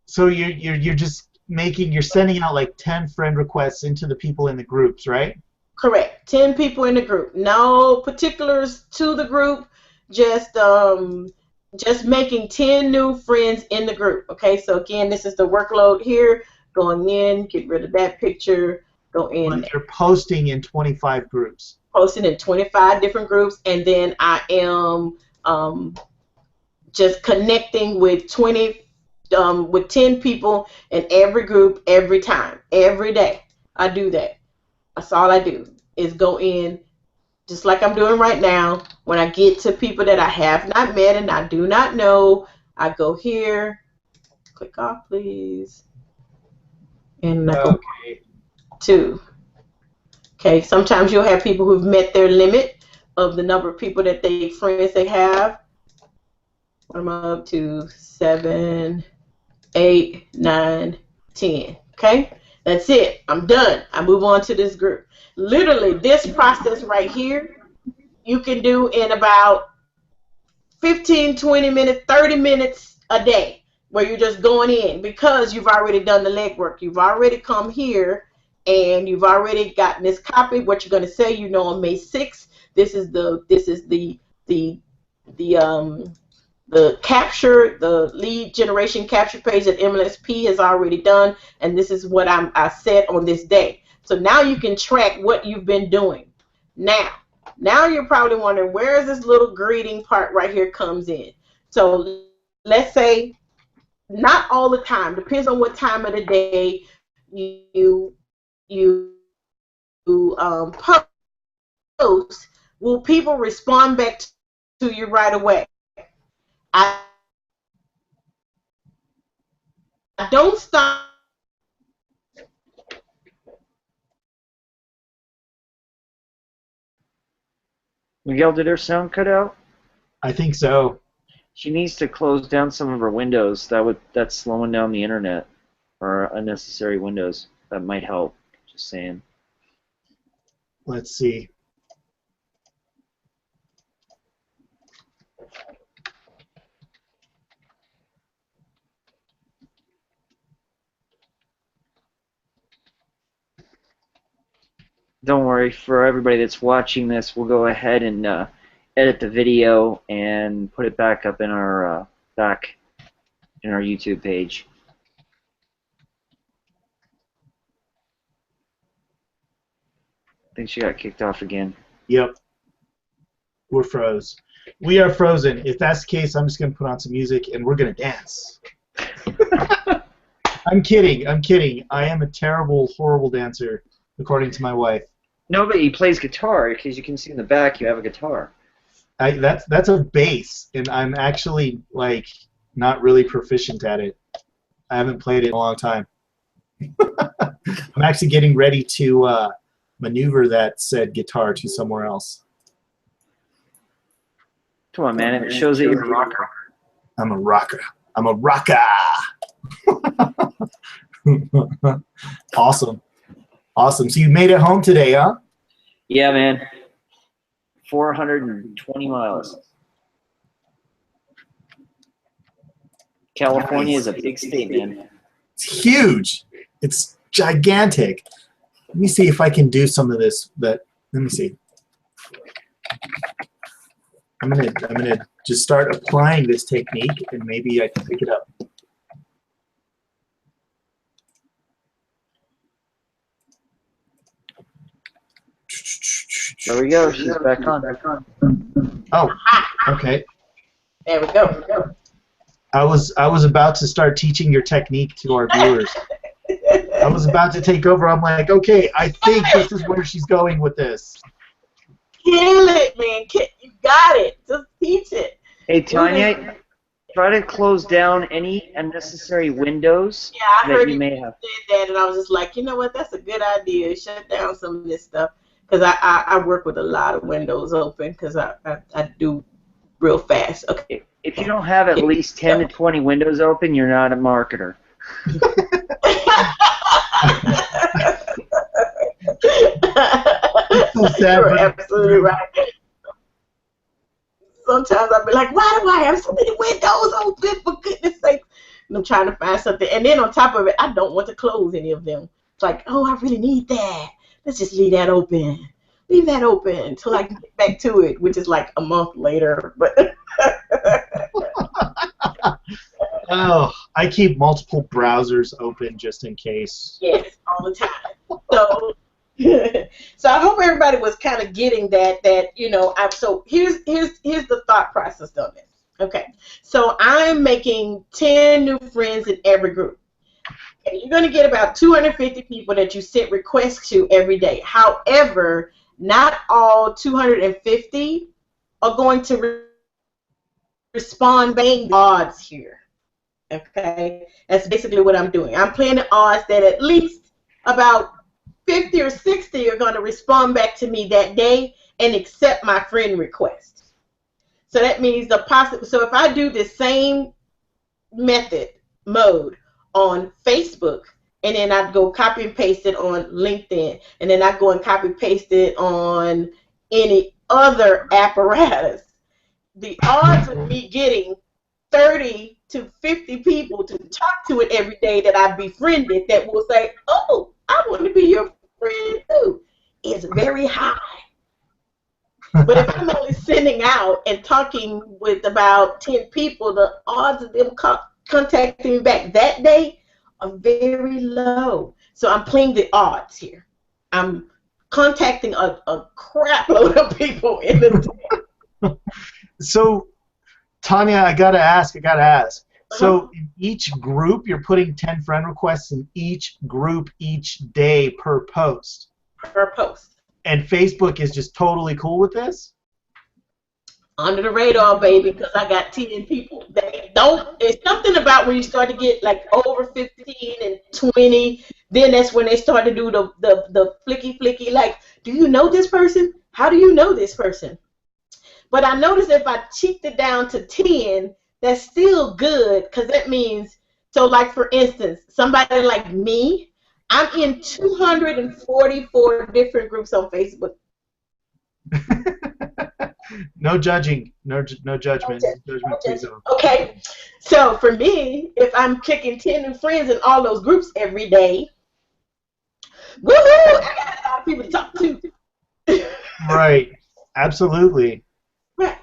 S2: So you're just you're sending out like 10 friend requests into the people in the groups, right?
S3: Correct. 10 people in the group. No particulars to the group. Just making 10 new friends in the group. Okay, so again, this is the workload here. Going in, get rid of that picture, go in.
S2: But you're posting in 25 groups.
S3: Posting in 25 different groups, and then I am just connecting with 10 people in every group every time, every day. I do that. That's all I do is go in. Just like I'm doing right now, when I get to people that I have not met and I do not know, I go here, click off, please, and I go to. Okay, sometimes you'll have people who've met their limit of the number of people that friends they have. I'm up to 7, 8, 9, 10. Okay, that's it. I'm done. I move on to this group. Literally, this process right here, you can do in about 15, 20 minutes, 30 minutes a day, where you're just going in because you've already done the legwork. You've already come here and you've already gotten this copy. What you're going to say, on May 6th, this is the the capture, the lead generation capture page that MLSP has already done, and this is what I said on this day. So now you can track what you've been doing. Now you're probably wondering, where is this little greeting part right here comes in? So let's say, not all the time, depends on what time of the day you post. Will people respond back to you right away? I don't stop.
S1: Miguel, did her sound cut out?
S2: I think so.
S1: She needs to close down some of her windows. That's slowing down the internet, or unnecessary windows. That might help. Just saying.
S2: Let's see.
S1: Don't worry, for everybody that's watching this, we'll go ahead and edit the video and put it back up in our YouTube page. I think she got kicked off again.
S2: Yep. We're froze. We are frozen. If that's the case, I'm just going to put on some music and we're going to dance. I'm kidding. I'm kidding. I am a terrible, horrible dancer, according to my wife.
S1: No, but he plays guitar, because you can see in the back you have a guitar.
S2: That's a bass, and I'm actually, like, not really proficient at it. I haven't played it in a long time. I'm actually getting ready to maneuver that said guitar to somewhere else.
S1: Come on, man. It shows that you're a rocker.
S2: I'm a rocker. I'm a rocker. Awesome. Awesome. So you made it home today, huh?
S1: Yeah, man. 420 miles. California is a big state, man.
S2: It's huge. It's gigantic. Let me see if I can do some of this. Let me see. I'm gonna just start applying this technique, and maybe I can pick it up.
S1: There we go. She's back on.
S2: Oh, okay.
S3: There we go.
S2: I was about to start teaching your technique to our viewers. I was about to take over. I'm like, okay, I think this is where she's going with this.
S3: Kill it, man. You got it. Just teach it.
S1: Hey, Tonya, try to close down any unnecessary windows
S3: I heard
S1: you may have.
S3: Said that, and I was just like, you know what? That's a good idea. Shut down some of this stuff. Because I work with a lot of windows open, because I do real fast. Okay.
S1: If you don't have at least 10 to 20 windows open, you're not a marketer.
S3: You're absolutely right. Sometimes I'll be like, why do I have so many windows open, for goodness sake? And I'm trying to find something. And then on top of it, I don't want to close any of them. It's like, oh, I really need that. Let's just leave that open. Leave that open until I can get back to it, which is like a month later. But
S2: oh, I keep multiple browsers open just in case.
S3: Yes, all the time. So, so I hope everybody was kind of getting that so here's the thought process of it. Okay, so I'm making 10 new friends in every group. Okay, you're going to get about 250 people that you send requests to every day. However, not all 250 are going to respond based on odds here. Okay, that's basically what I'm doing. I'm playing the odds that at least about 50 or 60 are going to respond back to me that day and accept my friend request. So that means so if I do the same mode on Facebook, and then I go copy and paste it on LinkedIn, and then I go and copy and paste it on any other apparatus, the odds of me getting 30 to 50 people to talk to it every day that I've befriended that will say, oh, I want to be your friend too, is very high. But if I'm only sending out and talking with about 10 people, the odds of them contacting me back that day are very low. So I'm playing the odds here. I'm contacting a crap load of people in the
S2: So, Tonya, I gotta ask. So in each group, you're putting 10 friend requests in each group each day per post.
S3: per post.
S2: And Facebook is just totally cool with this?
S3: Under the radar, baby, because I got 10 people. They don't. It's something about when you start to get like over 15 and 20. Then that's when they start to do the flicky. Like, do you know this person? How do you know this person? But I noticed if I cheeked it down to 10, that's still good because that means, so like for instance, somebody like me, I'm in 244 different groups on Facebook.
S2: No judging. No judgment. Judgment, please.
S3: Okay, so for me, if I'm kicking 10 new friends in all those groups every day, woohoo! I got a lot of people to talk to.
S2: Right. Absolutely.
S3: Right.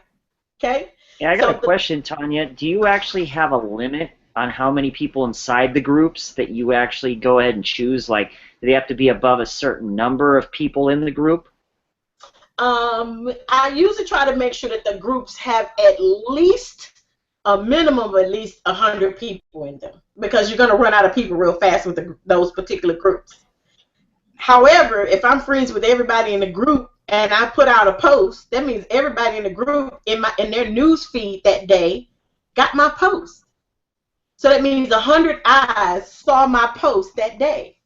S3: Okay.
S1: Yeah, I got a question, Tonya. Do you actually have a limit on how many people inside the groups that you actually go ahead and choose? Like, do they have to be above a certain number of people in the group?
S3: I usually try to make sure that the groups have at least a minimum of at least 100 people in them because you're going to run out of people real fast with those particular groups. However, if I'm friends with everybody in the group and I put out a post, that means everybody in the group in their news feed that day got my post. So that means 100 eyes saw my post that day.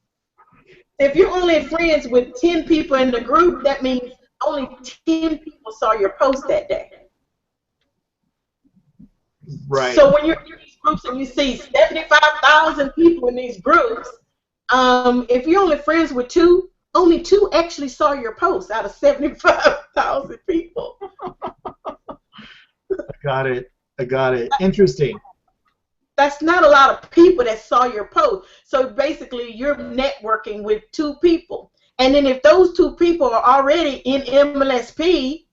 S3: If you're only friends with 10 people in the group, that means only 10 people saw your post that day.
S2: Right.
S3: So when you're in these groups and you see 75,000 people in these groups, if you're only friends with 2, only 2 actually saw your post out of 75,000 people.
S2: I got it. Interesting.
S3: That's not a lot of people that saw your post. So basically, you're networking with 2 people. And then if those 2 people are already in MLSP,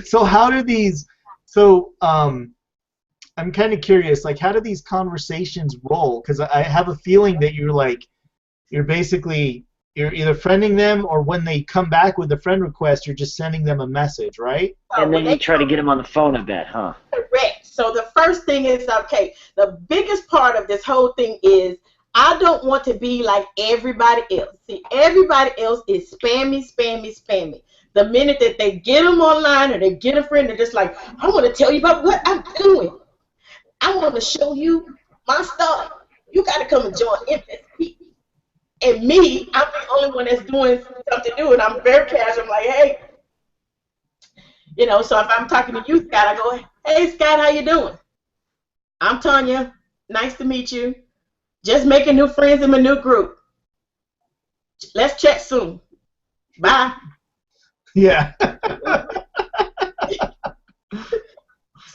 S2: So how do these? So I'm kind of curious. Like, how do these conversations roll? Because I have a feeling that you're either friending them, or when they come back with a friend request, you're just sending them a message, right?
S1: And then you try to get them on the phone a bit, huh?
S3: Correct. So the first thing is, okay, the biggest part of this whole thing is I don't want to be like everybody else. See, everybody else is spammy. The minute that they get them online or they get a friend, they're just like, I want to tell you about what I'm doing. I want to show you my stuff. You got to come and join MSP. And me, I'm the only one that's doing something new, and I'm very casual. I'm like, hey. You know, so if I'm talking to you, Scott, I go, hey, Scott, how you doing? I'm Tonya. Nice to meet you. Just making new friends in my new group. Let's chat soon. Bye.
S2: Yeah.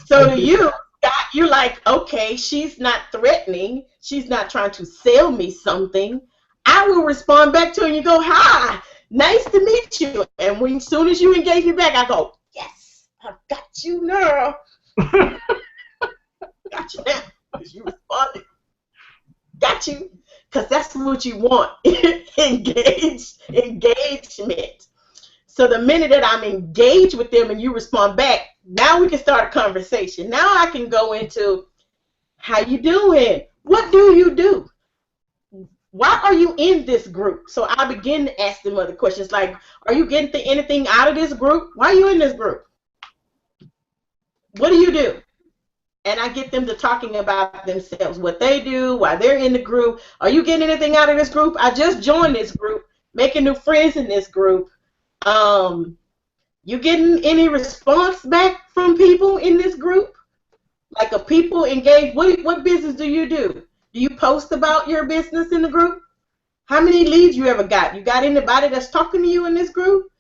S3: So to you, Scott, you're like, okay, she's not threatening. She's not trying to sell me something. I will respond back to her and you go, hi, nice to meet you. And when as soon as you engage me back, I go, yes, I've got you now. Got you now, because you responded. Got you, because that's what you want. Engagement. So the minute that I'm engaged with them and you respond back, now we can start a conversation. Now I can go into, how you doing? What do you do? Why are you in this group? So I begin to ask them other questions like, are you getting anything out of this group? Why are you in this group? What do you do? And I get them to talking about themselves, what they do, why they're in the group. Are you getting anything out of this group? I just joined this group, making new friends in this group. You getting any response back from people in this group? Like, a people engaged, what business do you do? Do you post about your business in the group? How many leads you ever got? You got anybody that's talking to you in this group?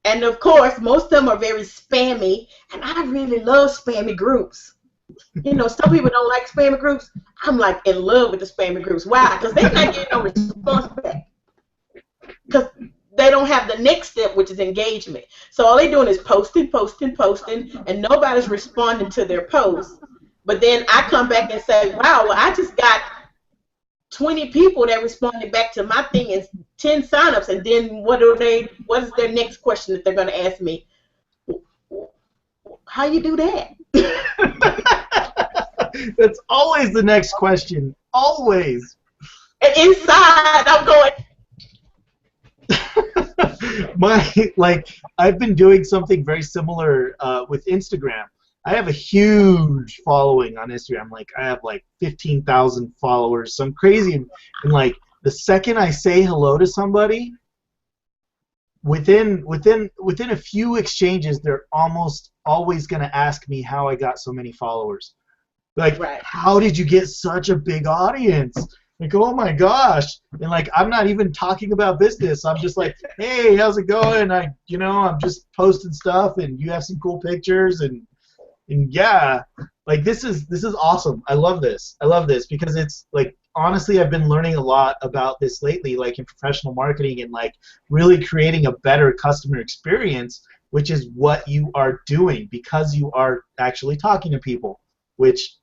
S3: And of course, most of them are very spammy, and I really love spammy groups. You know, some people don't like spammy groups. I'm like in love with the spammy groups. Why? Because they're not getting no response back. Because they don't have the next step, which is engagement. So all they're doing is posting, posting, posting, and nobody's responding to their posts. But then I come back and say, wow, well, I just got 20 people that responded back to my thing and 10 signups. And then what is their next question that they're going to ask me? How you do that?
S2: That's always the next question. Always.
S3: And inside, I'm going.
S2: I've been doing something very similar with Instagram. I have a huge following on Instagram. Like I have like 15,000 followers. Some crazy, and like the second I say hello to somebody, within a few exchanges, they're almost always gonna ask me how I got so many followers. Like,
S3: right.
S2: How did you get such a big audience? Like, oh my gosh. And like, I'm not even talking about business. I'm just like, hey, how's it going? I'm just posting stuff, and you have some cool pictures, and yeah, like this is awesome. I love this because it's like, honestly, I've been learning a lot about this lately, like in professional marketing, and like really creating a better customer experience, which is what you are doing because you are actually talking to people, which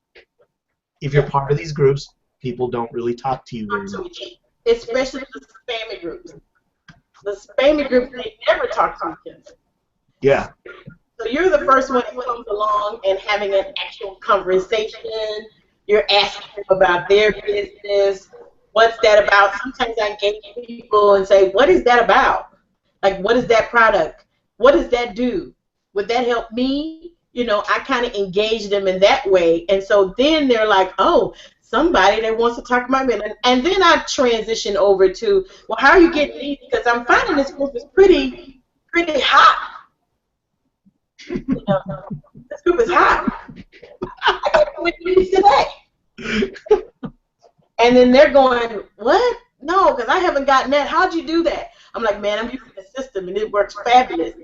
S2: if you're part of these groups, people don't really talk to you very much.
S3: Especially the spammy groups. The spammy groups, they never talk to each other.
S2: Yeah.
S3: So you're the first one that comes along and having an actual conversation. You're asking them about their business. What's that about? Sometimes I engage people and say, what is that about? Like, what is that product? What does that do? Would that help me? You know, I kind of engage them in that way. And so then they're like, oh, somebody that wants to talk about me. And then I transition over to, well, how are you getting these? Because I'm finding this group is pretty hot. You know, this group is hot. I got 20 leads today. And then they're going, what? No, because I haven't gotten that. How'd you do that? I'm like, man, I'm using the system, and it works fabulous.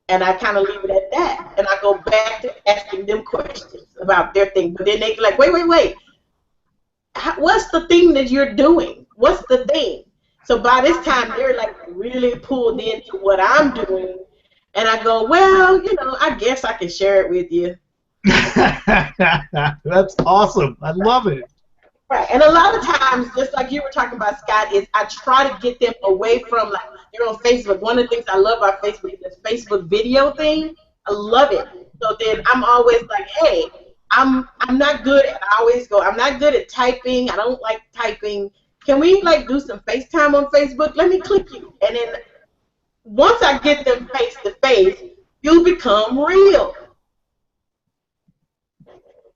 S3: And I kind of leave it at that. And I go back to asking them questions about their thing. But then they're like, wait. What's the thing that you're doing? What's the thing? So by this time, they're like really pulled into what I'm doing. And I go, well, you know, I guess I can share it with you.
S2: That's awesome. I love it.
S3: Right. And a lot of times, just like you were talking about, Scott, is I try to get them away from, like, they're on Facebook. One of the things I love about Facebook is this Facebook video thing. I love it. So then I'm always like, hey, I'm not good at, I always go, I'm not good at typing. I don't like typing. Can we, like, do some FaceTime on Facebook? Let me click you. And then once I get them face to face, you become real.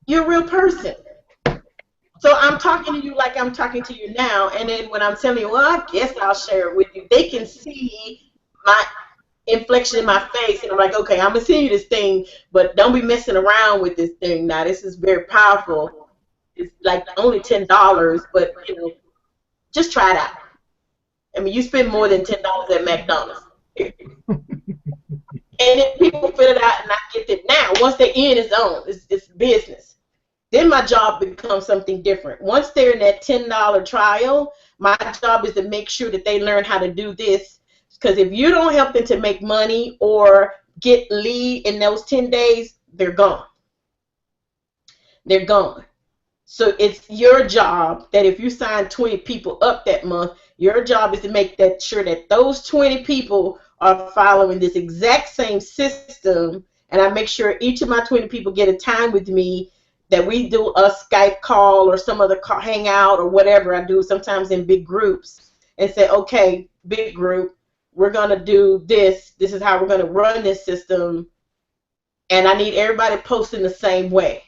S3: You're a real person. So I'm talking to you like I'm talking to you now, and then when I'm telling you, well, I guess I'll share it with you, they can see my inflection in my face, and I'm like, okay, I'm going to send you this thing, but don't be messing around with this thing now. This is very powerful. It's like only $10, but, you know, just try it out. I mean, you spend more than $10 at McDonald's. And then people fill it out, and I get it now. Once they're in, it's on. It's business. Then my job becomes something different. Once they're in that $10 trial, my job is to make sure that they learn how to do this. Because if you don't help them to make money or get lead in those 10 days, they're gone. They're gone. So it's your job that if you sign 20 people up that month, your job is to make that sure that those 20 people are following this exact same system. And I make sure each of my 20 people get a time with me, that we do a Skype call or some other call, Hangout or whatever I do, sometimes in big groups, and say, okay, big group, we're going to do this. This is how we're going to run this system, and I need everybody posting the same way.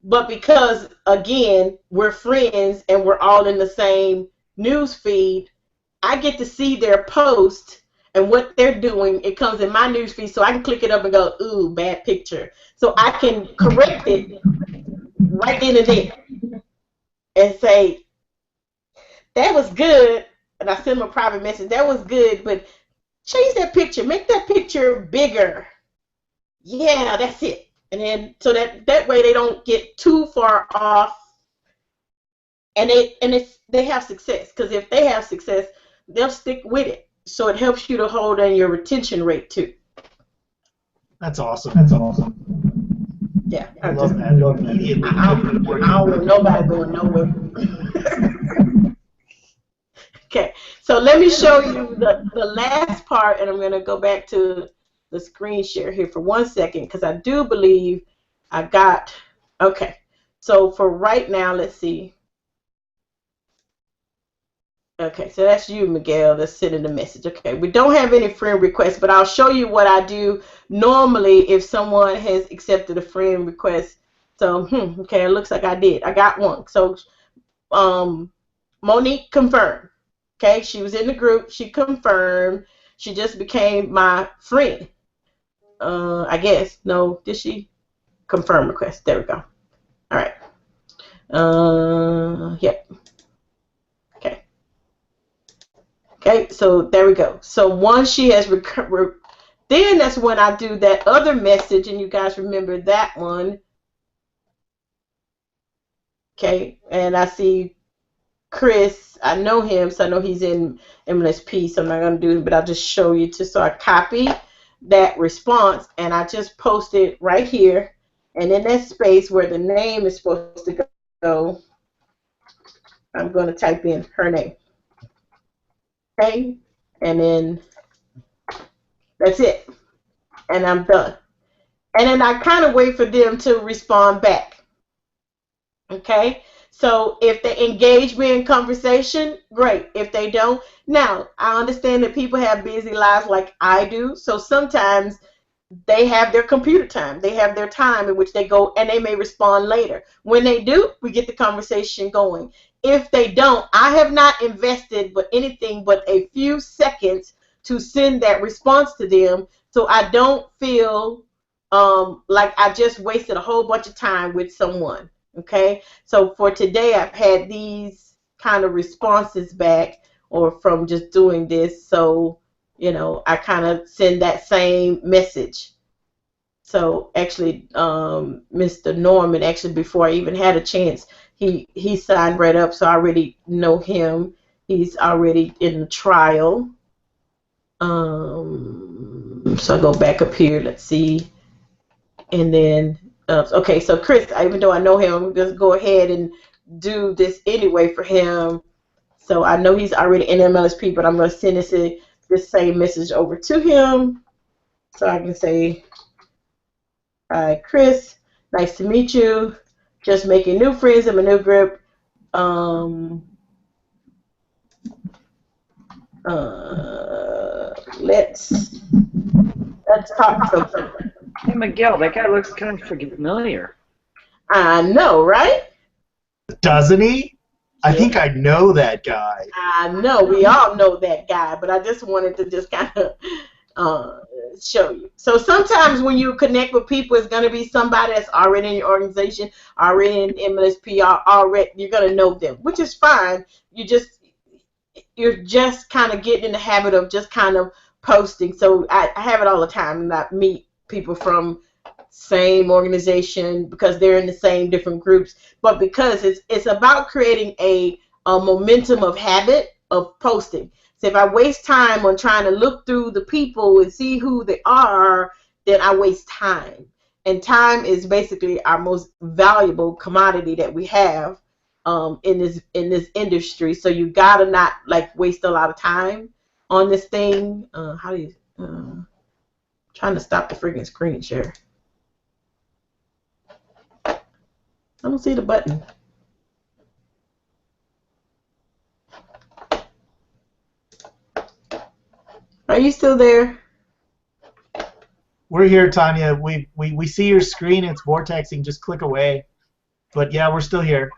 S3: But because, again, we're friends and we're all in the same news feed, I get to see their post and what they're doing. It comes in my news feed, so I can click it up and go, ooh, bad picture. So I can correct it right then and there and say, that was good. And I send them a private message, that was good, but change that picture. Make that picture bigger. Yeah, that's it. And then so that way they don't get too far off, and they have success. Because if they have success, they'll stick with it. So it helps you to hold on your retention rate too.
S2: That's awesome. That's awesome.
S3: Yeah,
S2: I love that. Immediately.
S3: I don't want nobody going nowhere. Okay, so let me show you the last part, and I'm going to go back to the screen share here for 1 second, because I do believe I got, okay, so for right now, let's see. Okay, so that's you, Miguel, that's sending the message. Okay, we don't have any friend requests, but I'll show you what I do normally if someone has accepted a friend request. So, okay, it looks like I did. I got one. So, Monique confirmed. Okay, she was in the group. She confirmed. She just became my friend. I guess. No, did she? Confirm request. There we go. All right. Yep. Okay. Okay, so there we go. So once she has then that's when I do that other message, and you guys remember that one. Okay, and I see Chris. I know him, so I know he's in MLSP, so I'm not going to do it, but I'll just show you just so I copy that response, and I just post it right here, and in that space where the name is supposed to go, I'm going to type in her name. Okay, and then that's it, and I'm done. And then I kind of wait for them to respond back. Okay, so if they engage me in conversation, great. If they don't, now I understand that people have busy lives like I do, so sometimes they have their computer time. They have their time in which they go, and they may respond later. When they do, we get the conversation going. If they don't, I have not invested but anything but a few seconds to send that response to them, so I don't feel like I just wasted a whole bunch of time with someone. Okay, so for today, I've had these kind of responses back, or from just doing this. So, you know, I kind of send that same message. So actually, Mr. Norman, actually, before I even had a chance, he signed right up, so I already know him. He's already in the trial. So I go back up here. Let's see, and then okay. So Chris, even though I know him, I'm just go ahead and do this anyway for him. So I know he's already in MLSP, but I'm going to send this same message over to him. So I can say, hi, Chris. Nice to meet you. Just making new friends in my new group. Let's talk something.
S1: Hey, Miguel, that guy looks kind of familiar.
S3: I know, right?
S2: Doesn't he? I think I know that guy.
S3: I know. We all know that guy, but I just wanted to just kind of show you. So sometimes when you connect with people, it's going to be somebody that's already in your organization, already in MLSP, already you're going to know them, which is fine. You're just kind of getting in the habit of just kind of posting. So I have it all the time, and I meet people from same organization because they're in the same different groups, but because it's about creating a momentum of habit of posting. So if I waste time on trying to look through the people and see who they are, then I waste time. And time is basically our most valuable commodity that we have in this industry. So you gotta not like waste a lot of time on this thing. How do you trying to stop the freaking screen share? I don't see the button. Are you still there?
S2: We're here, Tonya. We see your screen. It's vortexing. Just click away. But yeah, we're still here.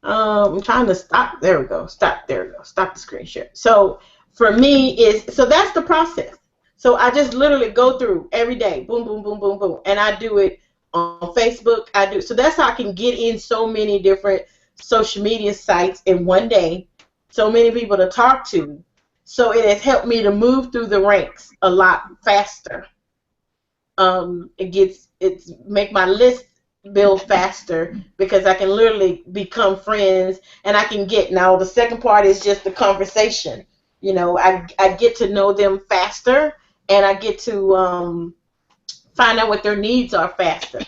S3: I'm trying to stop. There we go. Stop. There we go. Stop the screen share. So for me so that's the process. So I just literally go through every day. Boom, boom, boom, boom, boom. And I do it on Facebook. So that's how I can get in so many different social media sites in one day. So many people to talk to. So it has helped me to move through the ranks a lot faster. It's make my list build faster because I can literally become friends and I can get now the second part is just the conversation. I get to know them faster and I get to find out what their needs are faster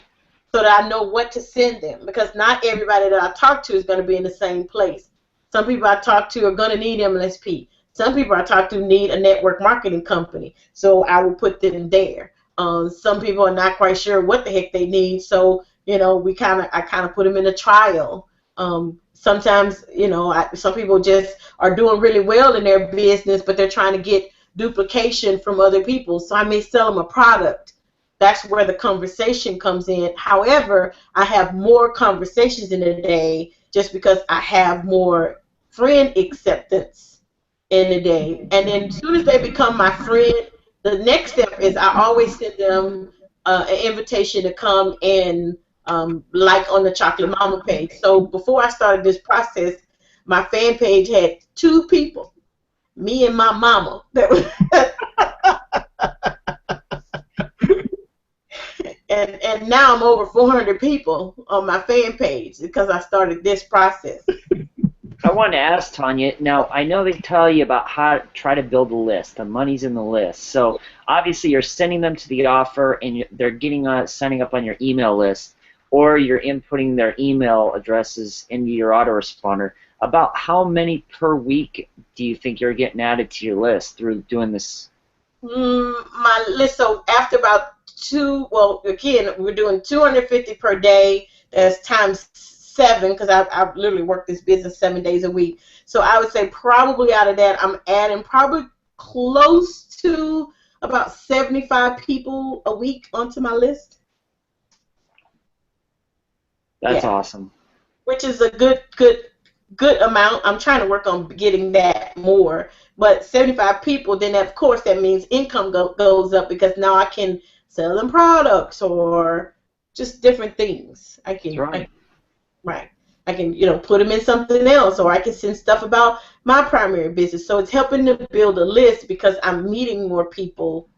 S3: so that I know what to send them because not everybody that I talk to is going to be in the same place. Some people I talk to are going to need MLSP. Some people I talk to need a network marketing company, so I will put them there. Some people are not quite sure what the heck they need, so I kind of put them in a trial. Sometimes some people just are doing really well in their business, but they're trying to get duplication from other people. So I may sell them a product. That's where the conversation comes in. However, I have more conversations in a day just because I have more friend acceptance in a day. And then as soon as they become my friend, the next step is I always send them an invitation to come and like on the Chocolate Mama page. So before I started this process, my fan page had 2 people, me and my mama. That was and now I'm over 400 people on my fan page because I started this process.
S1: I want to ask Tonya, now I know they tell you about how to try to build a list. The money's in the list. So obviously you're sending them to the offer and they're getting signing up on your email list, or you're inputting their email addresses into your autoresponder. About how many per week do you think you're getting added to your list through doing this?
S3: My list, so after about again, we're doing 250 per day. That's times 7 because I literally work this business 7 days a week. So I would say probably out of that, I'm adding probably close to about 75 people a week onto my list.
S1: That's awesome.
S3: Which is a good amount. I'm trying to work on getting that more. But 75 people, then of course that means income goes up because now I can sell them products or just different things. I can, right. I can, put them in something else, or I can send stuff about my primary business. So it's helping to build a list because I'm meeting more people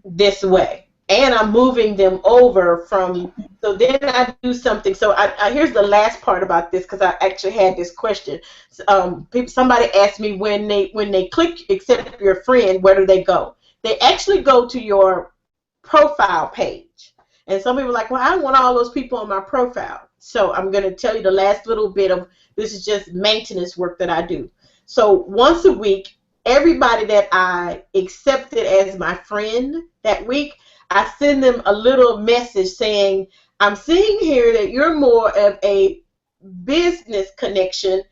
S3: this way. And I'm moving them over from, so then I do something. So here's the last part about this because I actually had this question. Somebody asked me when they click accept your friend, where do they go? They actually go to your profile page. And some people are like, well, I don't want all those people on my profile. So I'm going to tell you the last little bit of, this is just maintenance work that I do. So once a week, everybody that I accepted as my friend that week, I send them a little message saying, I'm seeing here that you're more of a business connection,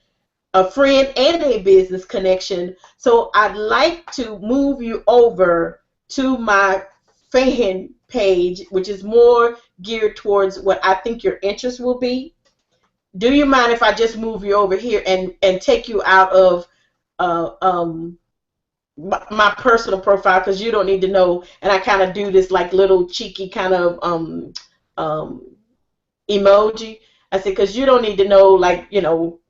S3: a friend and a business connection, so I'd like to move you over to my fan page, which is more geared towards what I think your interest will be. Do you mind if I just move you over here and take you out of my personal profile because you don't need to know, and I kind of do this like little cheeky kind of emoji. I said, because you don't need to know, like,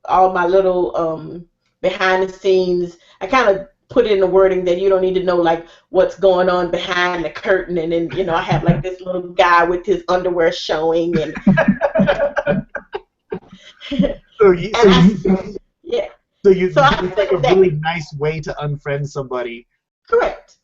S3: all my little behind the scenes. I kind of put in the wording that you don't need to know, like, what's going on behind the curtain. And then, I have, like, this little guy with his underwear showing. And yeah.
S2: So it's like a really nice way to unfriend somebody.
S3: Correct.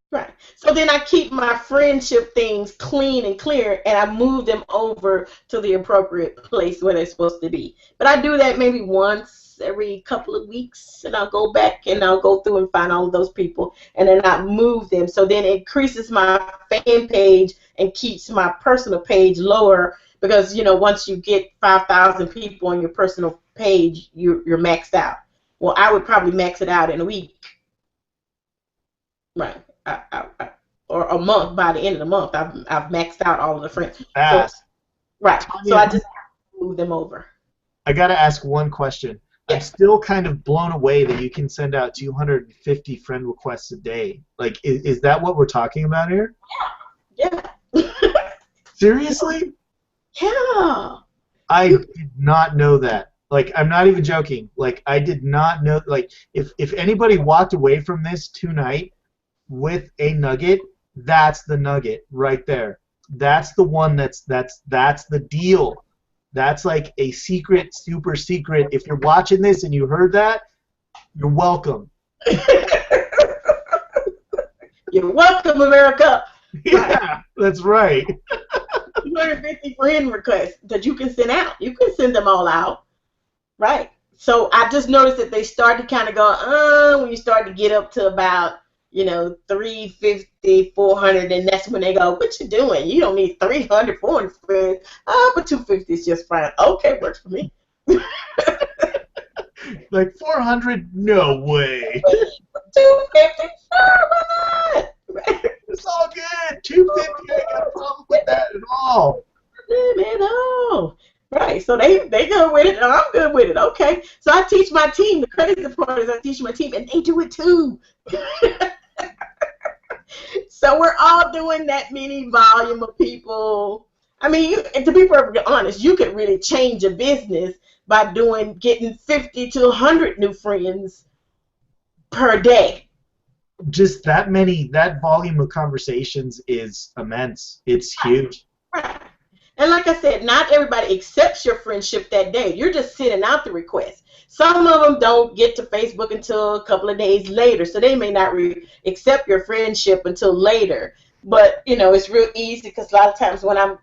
S3: Right. So then I keep my friendship things clean and clear, and I move them over to the appropriate place where they're supposed to be. But I do that maybe once every couple of weeks, and I'll go back and I'll go through and find all of those people, and then I move them. So then it increases my fan page and keeps my personal page lower because, once you get 5,000 people on your personal page, you're maxed out. Well, I would probably max it out in a week. Right. Or a month. By the end of the month, I've maxed out all of the friends.
S2: Fast.
S3: Right. So I just move them over.
S2: I got to ask one question. Yeah. I'm still kind of blown away that you can send out 250 friend requests a day. Like, is that what we're talking about here?
S3: Yeah.
S2: Seriously?
S3: Yeah.
S2: I did not know that. Like, I'm not even joking. Like, I did not know. Like, if anybody walked away from this tonight with a nugget, That's the nugget right there. That's the one that's the deal. That's like a secret, super secret. If you're watching this and you heard that, you're welcome.
S3: You're welcome, America.
S2: Yeah, that's right.
S3: 250 friend requests that you can send out. You can send them all out. Right. So I just noticed that they started to kind of go, when you start to get up to about, 350, 400, and that's when they go, what you doing? You don't need 300, 400 friends. But 250 is just fine. Okay, works for me.
S2: Like 400? No way.
S3: 250? Sure, why not?
S2: It's all good. 250, I ain't got a problem with that at all.
S3: No. Right, so they good with it, and I'm good with it. Okay, so I teach my team. The crazy part is I teach my team, and they do it too. So we're all doing that many volume of people. I mean, and to be perfectly honest, you could really change a business by getting 50 to 100 new friends per day.
S2: Just that volume of conversations is immense. It's huge.
S3: Right. And like I said, not everybody accepts your friendship that day. You're just sending out the request. Some of them don't get to Facebook until a couple of days later, so they may not accept your friendship until later. But, it's real easy because a lot of times when I'm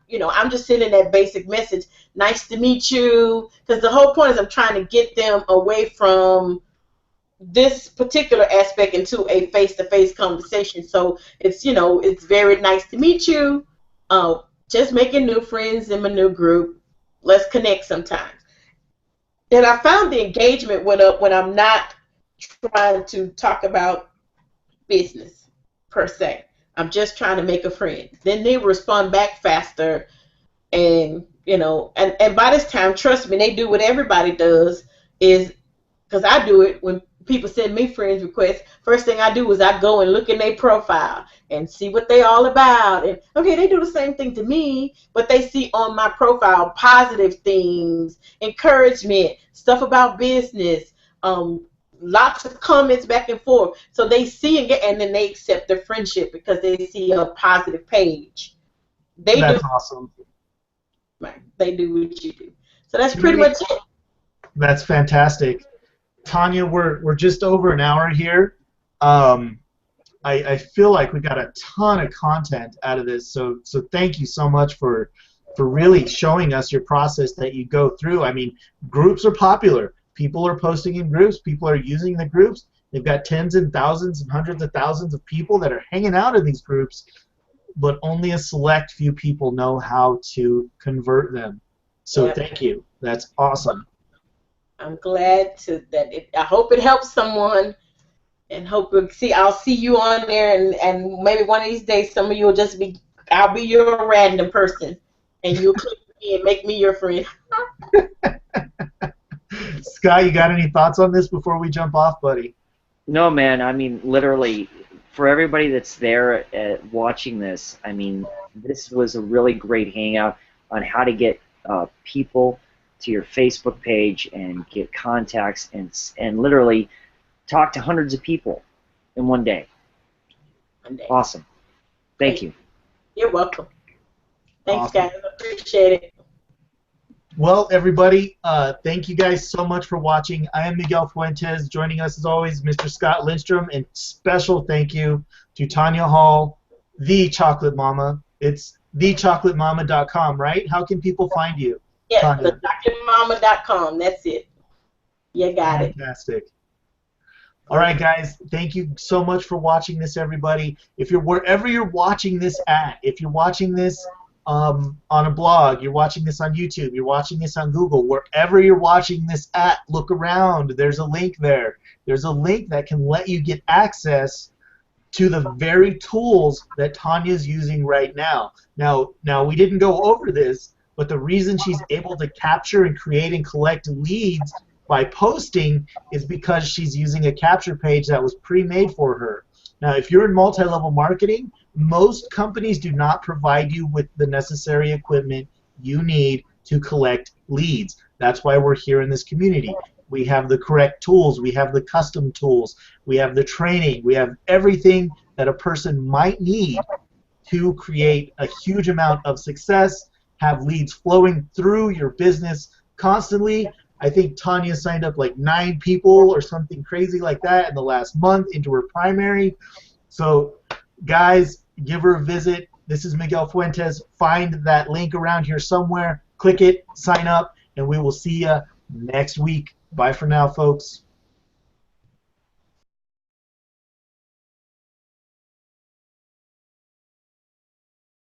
S3: just sending that basic message, nice to meet you, because the whole point is I'm trying to get them away from this particular aspect into a face-to-face conversation. So it's very nice to meet you. Just making new friends in my new group. Let's connect sometimes. And I found the engagement went up when I'm not trying to talk about business per se. I'm just trying to make a friend. Then they respond back faster, and and by this time, trust me, they do what everybody does. Is because I do it when people send me friends requests. First thing I do is I go and look in their profile and see what they all about. And okay, they do the same thing to me, but they see on my profile positive things, encouragement, stuff about business, lots of comments back and forth. So they see and then they accept the friendship because they see a positive page.
S2: That's awesome.
S3: Right. They do what you do. So that's pretty much it.
S2: That's fantastic. Tonya, we're just over an hour here. I feel like we got a ton of content out of this, so thank you so much for really showing us your process that you go through. I mean, groups are popular. People are posting in groups. People are using the groups. They've got tens and thousands and hundreds of thousands of people that are hanging out in these groups, but only a select few people know how to convert them. So Thank you. That's awesome.
S3: I'm glad I hope it helps someone, and I'll see you on there, and maybe one of these days some of you will I'll be your random person, and you'll click me and make me your friend.
S2: Sky, you got any thoughts on this before we jump off, buddy?
S1: No, man. I mean, literally, for everybody that's there watching this, I mean, this was a really great hangout on how to get people to your Facebook page and get contacts and literally talk to hundreds of people in one day. Awesome. Thank you.
S3: You're welcome. Thanks, guys. I appreciate it.
S2: Well, everybody, thank you guys so much for watching. I am Miguel Fuentes. Joining us, as always, Mr. Scott Lindstrom. And special thank you to Tonya Hall, the Chocolate Mama. It's thechocolatemama.com, right? How can people find you?
S3: Yes, thechocolatemama.com. That's it. You got it.
S2: Fantastic. All right, guys. Thank you so much for watching this, everybody. Wherever you're watching this at, if you're watching this on a blog, you're watching this on YouTube, you're watching this on Google, wherever you're watching this at, look around. There's a link there. There's a link that can let you get access to the very tools that Tonya's using right now. Now we didn't go over this, but the reason she's able to capture and create and collect leads by posting is because she's using a capture page that was pre-made for her. Now, if you're in multi-level marketing, most companies do not provide you with the necessary equipment you need to collect leads. That's why we're here in this community. We have the correct tools. We have the custom tools. We have the training. We have everything that a person might need to create a huge amount of success, have leads flowing through your business constantly. I think Tonya signed up like 9 people or something crazy like that in the last month into her primary. So, guys, give her a visit. This is Miguel Fuentes. Find that link around here somewhere. Click it, sign up, and we will see you next week. Bye for now, folks.